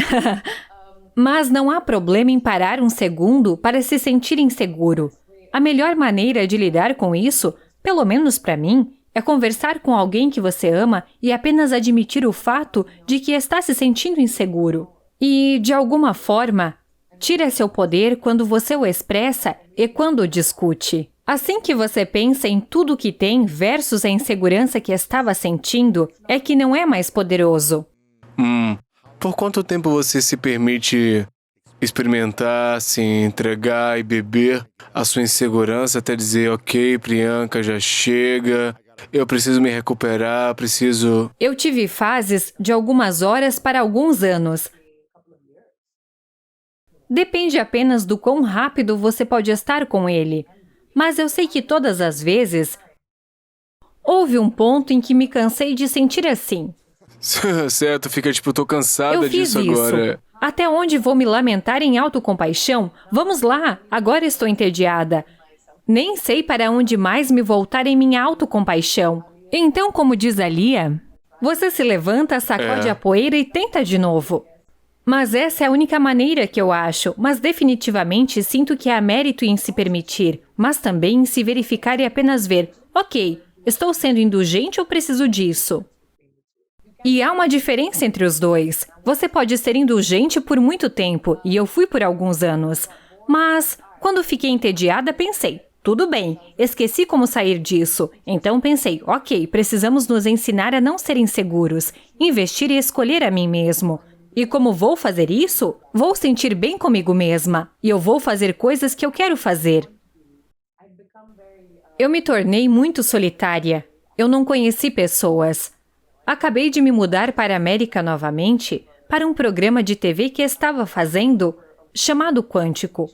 Mas não há problema em parar um segundo para se sentir inseguro. A melhor maneira de lidar com isso, pelo menos para mim, é conversar com alguém que você ama e apenas admitir o fato de que está se sentindo inseguro. E, de alguma forma, tira seu poder quando você o expressa e quando o discute. Assim que você pensa em tudo que tem versus a insegurança que estava sentindo, é que não é mais poderoso. Por quanto tempo você se permite experimentar, se entregar e beber a sua insegurança até dizer, ok, Priyanka, já chega, eu preciso me recuperar, preciso... Eu tive fases de algumas horas para alguns anos. Depende apenas do quão rápido você pode estar com ele. Mas eu sei que todas as vezes, houve um ponto em que me cansei de sentir assim. Certo, fica tipo, tô cansada Eu fiz disso isso. agora. Até onde vou me lamentar em autocompaixão? Vamos lá, agora estou entediada. Nem sei para onde mais me voltar em minha autocompaixão. Então, como diz a Lia, você se levanta, sacode a poeira e tenta de novo. Mas essa é a única maneira que eu acho, mas definitivamente sinto que há mérito em se permitir, mas também em se verificar e apenas ver, ok, estou sendo indulgente ou preciso disso? E há uma diferença entre os dois. Você pode ser indulgente por muito tempo, e eu fui por alguns anos. Mas, quando fiquei entediada, pensei, tudo bem, esqueci como sair disso. Então pensei, ok, precisamos nos ensinar a não ser inseguros, investir e escolher a mim mesmo. E como vou fazer isso? Vou sentir bem comigo mesma. E eu vou fazer coisas que eu quero fazer. Eu me tornei muito solitária. Eu não conheci pessoas. Acabei de me mudar para a América novamente, para um programa de TV que estava fazendo, chamado Quântico.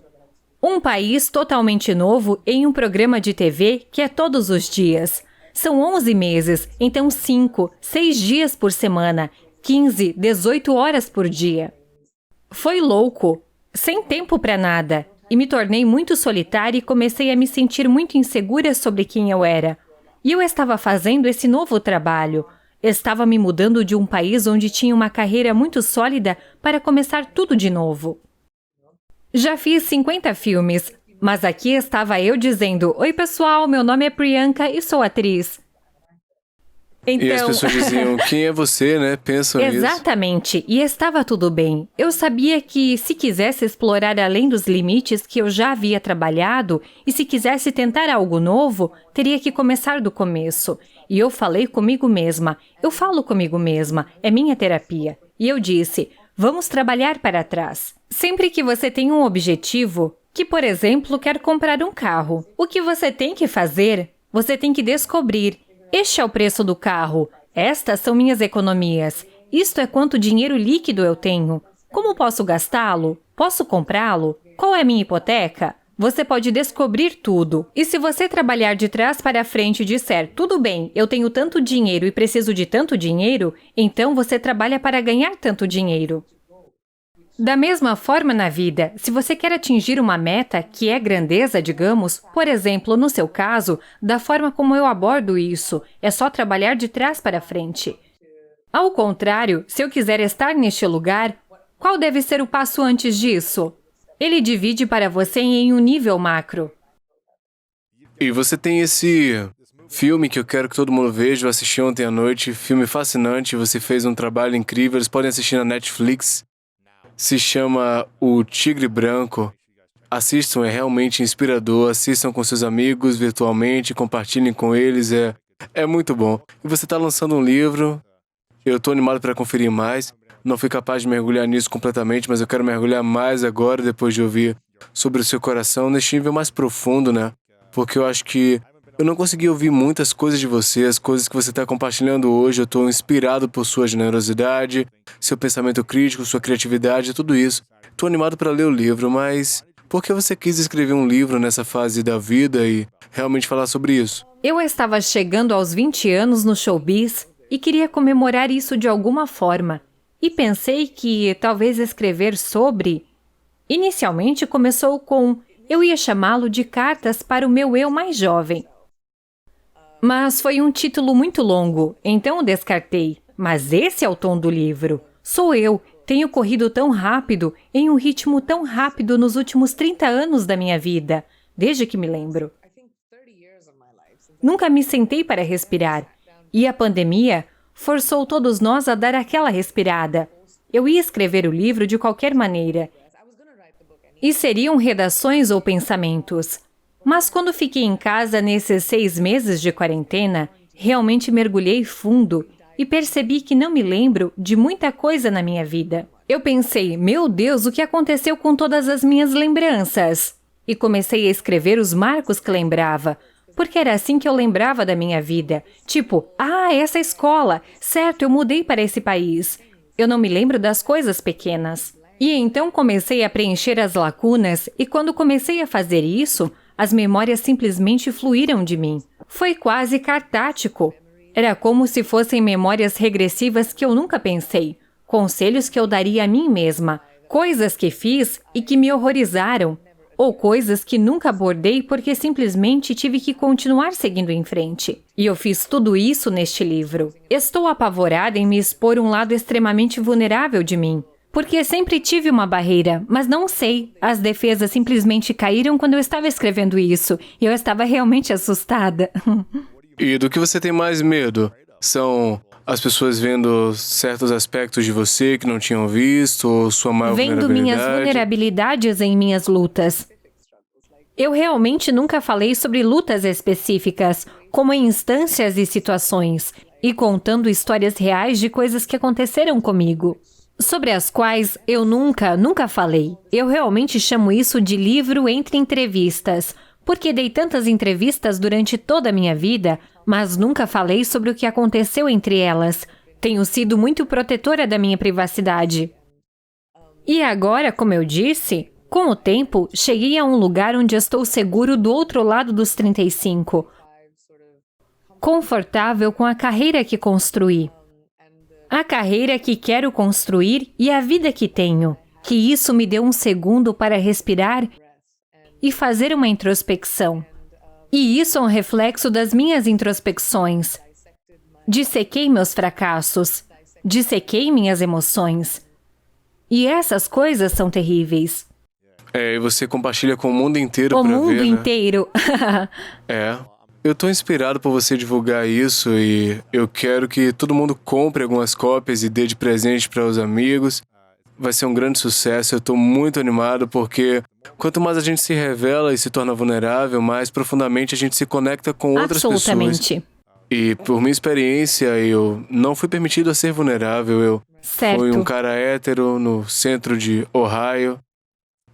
Um país totalmente novo em um programa de TV que é todos os dias. São 11 meses, então 5, 6 dias por semana, 15, 18 horas por dia. Foi louco, sem tempo para nada, e me tornei muito solitária e comecei a me sentir muito insegura sobre quem eu era. E eu estava fazendo esse novo trabalho. Estava me mudando de um país onde tinha uma carreira muito sólida para começar tudo de novo. Já fiz 50 filmes, mas aqui estava eu dizendo, oi pessoal, meu nome é Priyanka e sou atriz. Então... E as pessoas diziam, quem é você, né? Pensam nisso. Exatamente, e estava tudo bem. Eu sabia que se quisesse explorar além dos limites que eu já havia trabalhado e se quisesse tentar algo novo, teria que começar do começo. E eu falei comigo mesma, eu falo comigo mesma, é minha terapia. E eu disse, vamos trabalhar para trás. Sempre que você tem um objetivo, que por exemplo quer comprar um carro, o que você tem que fazer? Você tem que descobrir. Este é o preço do carro. Estas são minhas economias. Isto é quanto dinheiro líquido eu tenho. Como posso gastá-lo? Posso comprá-lo? Qual é a minha hipoteca? Você pode descobrir tudo. E se você trabalhar de trás para frente e disser, tudo bem, eu tenho tanto dinheiro e preciso de tanto dinheiro, então você trabalha para ganhar tanto dinheiro. Da mesma forma na vida, se você quer atingir uma meta, que é grandeza, digamos, por exemplo, no seu caso, da forma como eu abordo isso, é só trabalhar de trás para frente. Ao contrário, se eu quiser estar neste lugar, qual deve ser o passo antes disso? Ele divide para você em um nível macro. E você tem esse filme que eu quero que todo mundo veja, eu assisti ontem à noite, filme fascinante, você fez um trabalho incrível, eles podem assistir na Netflix. Se chama O Tigre Branco. Assistam, é realmente inspirador. Assistam com seus amigos virtualmente, compartilhem com eles, é muito bom. E você está lançando um livro, eu estou animado para conferir mais. Não fui capaz de mergulhar nisso completamente, mas eu quero mergulhar mais agora, depois de ouvir sobre o seu coração, neste nível mais profundo, né? Porque eu acho que eu não consegui ouvir muitas coisas de você, as coisas que você está compartilhando hoje. Eu estou inspirado por sua generosidade, seu pensamento crítico, sua criatividade, tudo isso. Estou animado para ler o livro, mas por que você quis escrever um livro nessa fase da vida e realmente falar sobre isso? Eu estava chegando aos 20 anos no showbiz e queria comemorar isso de alguma forma. E pensei que talvez escrever sobre... Inicialmente começou com... Eu ia chamá-lo de Cartas para o meu eu mais jovem. Mas foi um título muito longo, então o descartei. Mas esse é o tom do livro. Sou eu, tenho corrido tão rápido, em um ritmo tão rápido nos últimos 30 anos da minha vida, desde que me lembro. Nunca me sentei para respirar. E a pandemia forçou todos nós a dar aquela respirada. Eu ia escrever o livro de qualquer maneira. E seriam redações ou pensamentos. Mas quando fiquei em casa nesses 6 meses de quarentena, realmente mergulhei fundo e percebi que não me lembro de muita coisa na minha vida. Eu pensei, meu Deus, o que aconteceu com todas as minhas lembranças? E comecei a escrever os marcos que lembrava, porque era assim que eu lembrava da minha vida. Tipo, essa escola, certo, eu mudei para esse país. Eu não me lembro das coisas pequenas. E então comecei a preencher as lacunas, e quando comecei a fazer isso, as memórias simplesmente fluíram de mim. Foi quase catártico. Era como se fossem memórias regressivas que eu nunca pensei, conselhos que eu daria a mim mesma, coisas que fiz e que me horrorizaram, ou coisas que nunca abordei porque simplesmente tive que continuar seguindo em frente. E eu fiz tudo isso neste livro. Estou apavorada em me expor um lado extremamente vulnerável de mim, porque sempre tive uma barreira, mas não sei. As defesas simplesmente caíram quando eu estava escrevendo isso, e eu estava realmente assustada. E do que você tem mais medo? São as pessoas vendo certos aspectos de você que não tinham visto, ou sua maior Vendo minhas vulnerabilidades em minhas lutas. Eu realmente nunca falei sobre lutas específicas, como em instâncias e situações, e contando histórias reais de coisas que aconteceram comigo, sobre as quais eu nunca falei. Eu realmente chamo isso de livro entre entrevistas, porque dei tantas entrevistas durante toda a minha vida, mas nunca falei sobre o que aconteceu entre elas. Tenho sido muito protetora da minha privacidade. E agora, como eu disse, com o tempo, cheguei a um lugar onde estou seguro do outro lado dos 35. Confortável com a carreira que construí. A carreira que quero construir e a vida que tenho. Que isso me deu um segundo para respirar e fazer uma introspecção. E isso é um reflexo das minhas introspecções. Dissequei meus fracassos. Dissequei minhas emoções. E essas coisas são terríveis. E você compartilha com o mundo inteiro O pra ver, mundo né? inteiro. Eu tô inspirado por você divulgar isso e eu quero que todo mundo compre algumas cópias e dê de presente para os amigos. Vai ser um grande sucesso, eu tô muito animado porque quanto mais a gente se revela e se torna vulnerável, mais profundamente a gente se conecta com outras pessoas. Absolutamente. E por minha experiência, eu não fui permitido a ser vulnerável. Eu fui um cara hétero no centro de Ohio.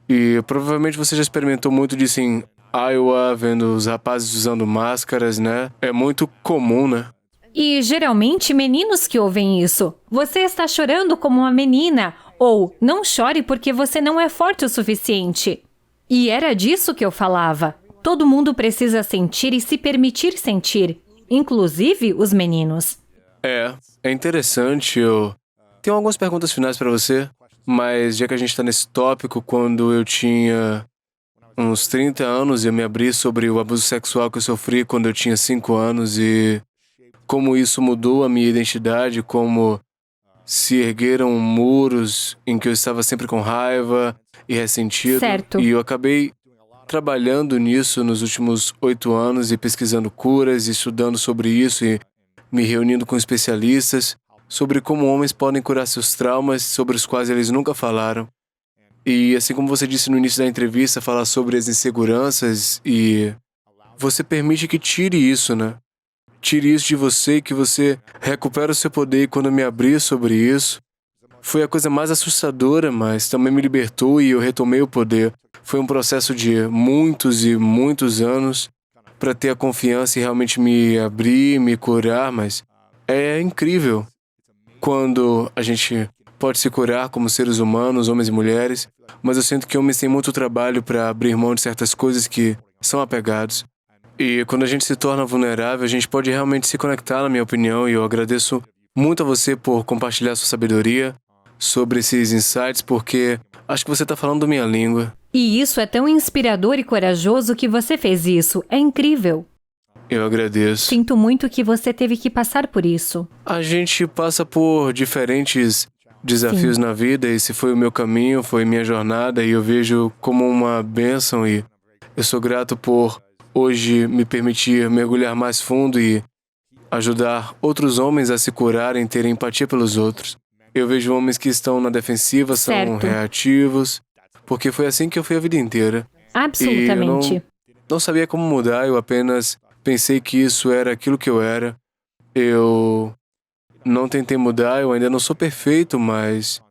E provavelmente você já experimentou muito disso em Iowa, vendo os rapazes usando máscaras, né? É muito comum, né? E geralmente meninos que ouvem isso. Você está chorando como uma menina. Ou não chore porque você não é forte o suficiente. E era disso que eu falava. Todo mundo precisa sentir e se permitir sentir. Inclusive os meninos. É interessante. Eu tenho algumas perguntas finais para você. Mas já que a gente tá nesse tópico, quando eu tinha uns 30 anos, eu me abri sobre o abuso sexual que eu sofri quando eu tinha 5 anos e como isso mudou a minha identidade, como se ergueram muros em que eu estava sempre com raiva e ressentido. Certo. E eu acabei trabalhando nisso nos últimos 8 anos e pesquisando curas, e estudando sobre isso e me reunindo com especialistas sobre como homens podem curar seus traumas sobre os quais eles nunca falaram. E assim como você disse no início da entrevista, falar sobre as inseguranças e você permite que tire isso, né? Tire isso de você e que você recupere o seu poder. E quando eu me abri sobre isso, foi a coisa mais assustadora, mas também me libertou e eu retomei o poder. Foi um processo de muitos e muitos anos para ter a confiança e realmente me abrir, me curar, mas é incrível quando a gente pode se curar como seres humanos, homens e mulheres, mas eu sinto que homens têm muito trabalho para abrir mão de certas coisas que são apegados. E quando a gente se torna vulnerável, a gente pode realmente se conectar, na minha opinião, e eu agradeço muito a você por compartilhar sua sabedoria sobre esses insights, porque acho que você está falando minha língua. E isso é tão inspirador e corajoso que você fez isso. É incrível. Eu agradeço. Sinto muito que você teve que passar por isso. A gente passa por diferentes desafios na vida, esse foi o meu caminho, foi minha jornada, e eu vejo como uma bênção, e eu sou grato por hoje me permitir mergulhar mais fundo e ajudar outros homens a se curarem, terem empatia pelos outros. Eu vejo homens que estão na defensiva, são reativos, porque foi assim que eu fui a vida inteira. Absolutamente. E eu não sabia como mudar, eu apenas pensei que isso era aquilo que eu era. Eu não tentei mudar, eu ainda não sou perfeito, mas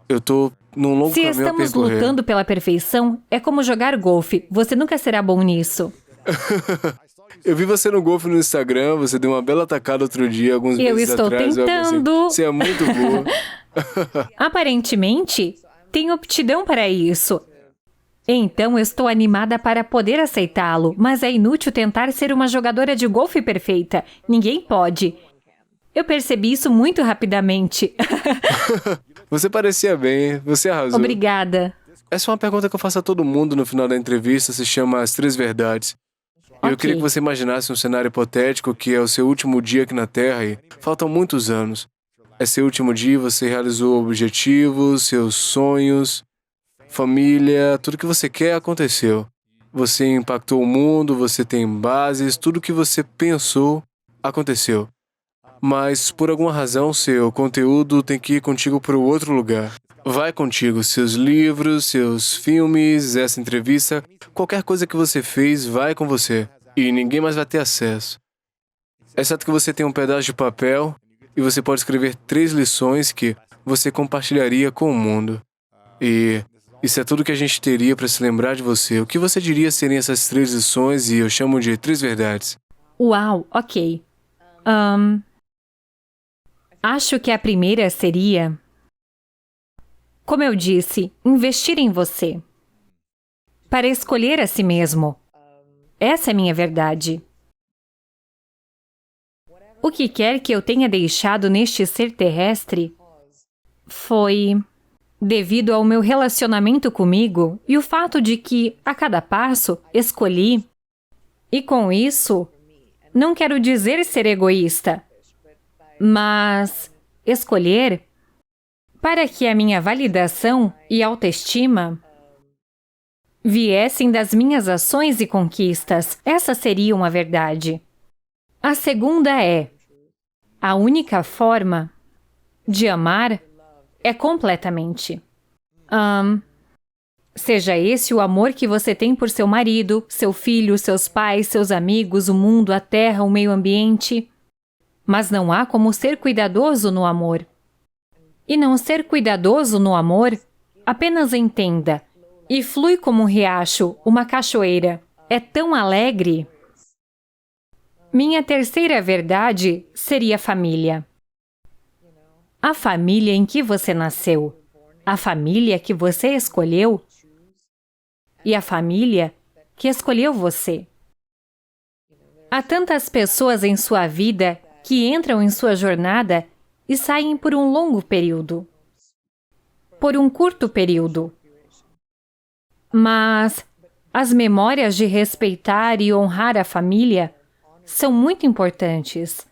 Eu tô num longo Se caminho a estamos percorrer. lutando pela perfeição, é como jogar golfe. Você nunca será bom nisso. Eu vi você no golfe no Instagram, você deu uma bela tacada outro dia, alguns Eu meses estou atrás. Eu pensei, tentando. você é muito boa. Aparentemente, tenho aptidão para isso. Então, eu estou animada para poder aceitá-lo, mas é inútil tentar ser uma jogadora de golfe perfeita. Ninguém pode. Eu percebi isso muito rapidamente. Você parecia bem, você arrasou. Obrigada. Essa é uma pergunta que eu faço a todo mundo no final da entrevista, se chama As Três Verdades. Eu Ok. queria que você imaginasse um cenário hipotético que é o seu último dia aqui na Terra e faltam muitos anos. É seu último dia, você realizou objetivos, seus sonhos, família, tudo que você quer aconteceu. Você impactou o mundo, você tem bases, tudo que você pensou aconteceu. Mas, por alguma razão, seu conteúdo tem que ir contigo para o outro lugar. Vai contigo, seus livros, seus filmes, essa entrevista, qualquer coisa que você fez vai com você. E ninguém mais vai ter acesso. Exceto que você tem um pedaço de papel e você pode escrever 3 lições que você compartilharia com o mundo. E isso é tudo que a gente teria para se lembrar de você. O que você diria seriam essas 3 lições e eu chamo de 3 verdades? Uau, ok. Acho que a primeira seria, como eu disse, investir em você. Para escolher a si mesmo. Essa é minha verdade. O que quer que eu tenha deixado neste ser terrestre foi devido ao meu relacionamento comigo e o fato de que, a cada passo, escolhi. E com isso, não quero dizer ser egoísta, mas escolher para que a minha validação e autoestima viessem das minhas ações e conquistas. Essa seria uma verdade. A segunda é: a única forma de amar é completamente. Seja esse o amor que você tem por seu marido, seu filho, seus pais, seus amigos, o mundo, a terra, o meio ambiente. Mas não há como ser cuidadoso no amor. E não ser cuidadoso no amor, apenas entenda, e flui como um riacho, uma cachoeira. É tão alegre. Minha terceira verdade seria família. A família em que você nasceu, a família que você escolheu e a família que escolheu você. Há tantas pessoas em sua vida que entram em sua jornada e saem por um longo período, por um curto período. Mas as memórias de respeitar e honrar a família são muito importantes.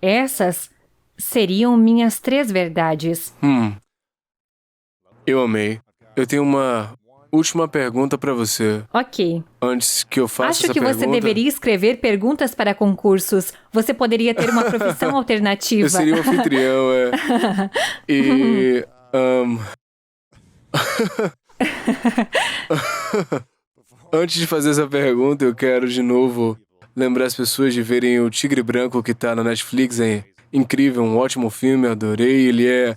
Essas seriam minhas 3 verdades. Eu amei. Eu tenho uma última pergunta para você. Ok. Antes que eu faça Acho essa que pergunta... você deveria escrever perguntas para concursos. Você poderia ter uma profissão alternativa. Eu seria um anfitrião, é. E... Antes de fazer essa pergunta, eu quero de novo lembrar as pessoas de verem o Tigre Branco que tá na Netflix. É incrível, um ótimo filme, adorei. Ele é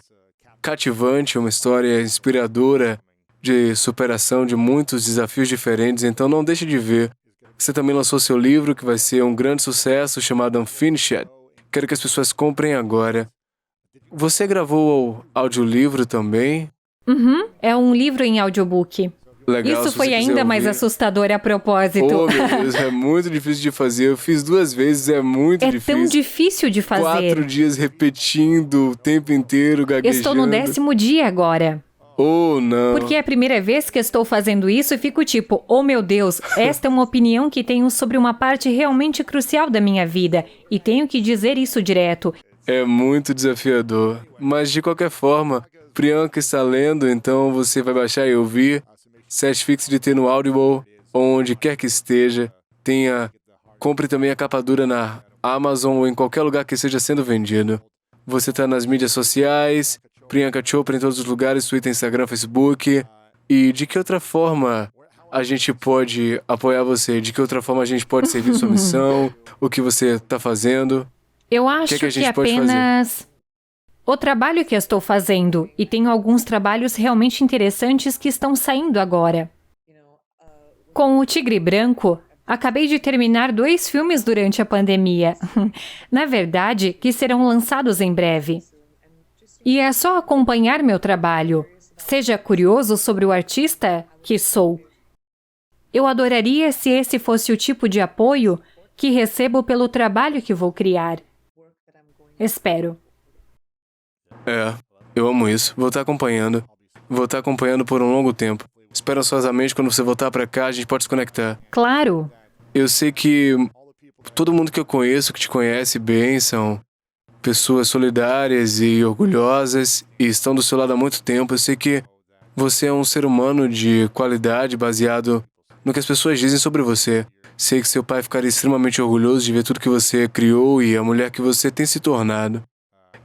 cativante, uma história inspiradora de superação de muitos desafios diferentes, então não deixe de ver. Você também lançou seu livro, que vai ser um grande sucesso, chamado Unfinished. Quero que as pessoas comprem agora. Você gravou o audiolivro também? É um livro em audiobook. Legal, Isso se foi você quiser ainda mais ouvir. assustador a propósito. Oh, meu Deus, é muito difícil de fazer. Eu fiz 2 vezes, é muito É difícil. tão difícil de 4 fazer. dias repetindo o tempo inteiro, gaguejando. Estou no 10º dia agora. Oh, não. Porque é a primeira vez que estou fazendo isso e fico tipo, oh meu Deus, esta é uma opinião que tenho sobre uma parte realmente crucial da minha vida. E tenho que dizer isso direto. É muito desafiador. Mas, de qualquer forma, Priyanka está lendo, então você vai baixar e ouvir. Certifique-se de ter no Audible, onde quer que esteja. Compre também a capa dura na Amazon ou em qualquer lugar que esteja sendo vendido. Você está nas mídias sociais, Priyanka Chopra em todos os lugares, Twitter, Instagram, Facebook. E de que outra forma a gente pode apoiar você? De que outra forma a gente pode servir sua missão? O que você está fazendo? Eu acho que a gente que pode apenas O trabalho que estou fazendo, e tenho alguns trabalhos realmente interessantes que estão saindo agora. Com o Tigre Branco, acabei de terminar 2 filmes durante a pandemia. Na verdade, que serão lançados em breve. E é só acompanhar meu trabalho. Seja curioso sobre o artista que sou. Eu adoraria se esse fosse o tipo de apoio que recebo pelo trabalho que vou criar. Espero. Eu amo isso. Vou estar acompanhando. Vou estar acompanhando por um longo tempo. Espero ansiosamente quando você voltar pra cá, a gente pode se conectar. Claro. Eu sei que todo mundo que eu conheço, que te conhece bem, são pessoas solidárias e orgulhosas e estão do seu lado há muito tempo. Eu sei que você é um ser humano de qualidade baseado no que as pessoas dizem sobre você. Sei que seu pai ficaria extremamente orgulhoso de ver tudo que você criou e a mulher que você tem se tornado.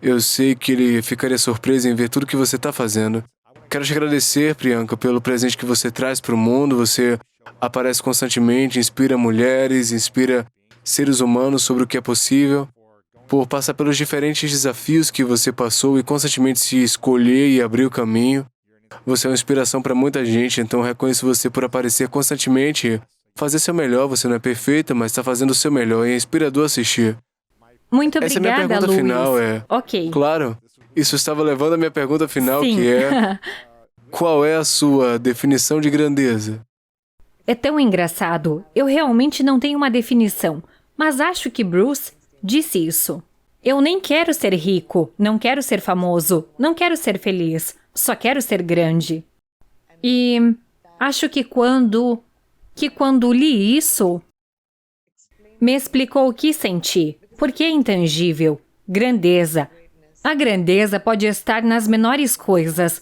Eu sei que ele ficaria surpreso em ver tudo que você está fazendo. Quero te agradecer, Priyanka, pelo presente que você traz para o mundo. Você aparece constantemente, inspira mulheres, inspira seres humanos sobre o que é possível. Por passar pelos diferentes desafios que você passou e constantemente se escolher e abrir o caminho. Você é uma inspiração para muita gente, então reconheço você por aparecer constantemente, fazer seu melhor. Você não é perfeita, mas está fazendo o seu melhor e é inspirador assistir. Muito Essa é a minha obrigada, pergunta Luiz. final, Ok. Claro, isso estava levando à minha pergunta final, Sim. que é... Qual é a sua definição de grandeza? É tão engraçado. Eu realmente não tenho uma definição, mas acho que Bruce disse isso. Eu nem quero ser rico, não quero ser famoso, não quero ser feliz, só quero ser grande. E acho que quando li isso, me explicou o que senti, porque é intangível, grandeza. A grandeza pode estar nas menores coisas.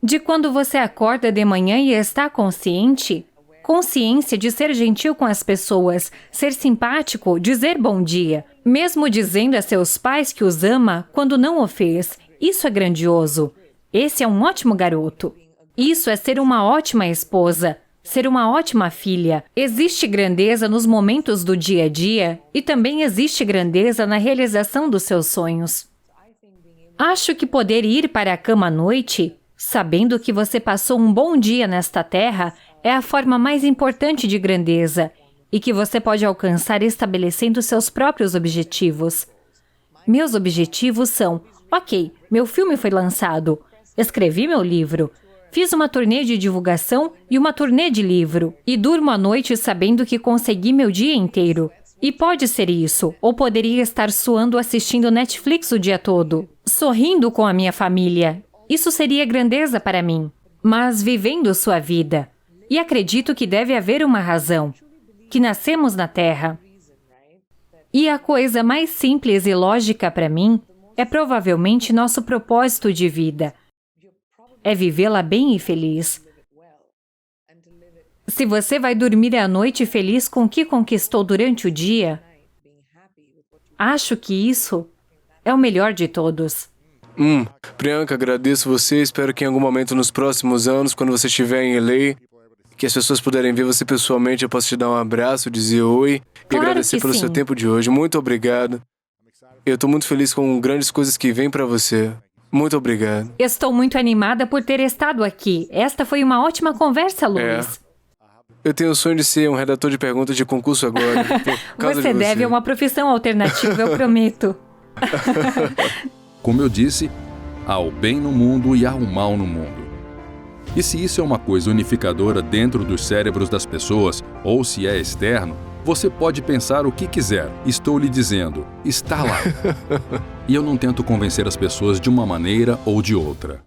De quando você acorda de manhã e está consciência de ser gentil com as pessoas, ser simpático, dizer bom dia, mesmo dizendo a seus pais que os ama quando não o fez. Isso é grandioso. Esse é um ótimo garoto. Isso é ser uma ótima esposa, ser uma ótima filha. Existe grandeza nos momentos do dia a dia e também existe grandeza na realização dos seus sonhos. Acho que poder ir para a cama à noite, sabendo que você passou um bom dia nesta terra, é a forma mais importante de grandeza e que você pode alcançar estabelecendo seus próprios objetivos. Meus objetivos são: ok, meu filme foi lançado, escrevi meu livro, fiz uma turnê de divulgação e uma turnê de livro, e durmo à noite sabendo que consegui meu dia inteiro. E pode ser isso, ou poderia estar suando assistindo Netflix o dia todo, sorrindo com a minha família. Isso seria grandeza para mim, mas vivendo sua vida. E acredito que deve haver uma razão, que nascemos na Terra. E a coisa mais simples e lógica para mim é provavelmente nosso propósito de vida. É vivê-la bem e feliz. Se você vai dormir à noite feliz com o que conquistou durante o dia, acho que isso é o melhor de todos. Priyanka, agradeço você. Espero que em algum momento nos próximos anos, quando você estiver em LA, que as pessoas puderem ver você pessoalmente, eu posso te dar um abraço, dizer oi e agradecer pelo seu tempo de hoje. Muito obrigado. Eu estou muito feliz com grandes coisas que vêm para você. Muito obrigado. Estou muito animada por ter estado aqui. Esta foi uma ótima conversa, Luiz. Eu tenho o sonho de ser um redator de perguntas de concurso agora. Por causa Você de deve a uma profissão alternativa, eu prometo. Como eu disse, há o bem no mundo e há o mal no mundo. E se isso é uma coisa unificadora dentro dos cérebros das pessoas, ou se é externo, você pode pensar o que quiser. Estou lhe dizendo, está lá. E eu não tento convencer as pessoas de uma maneira ou de outra.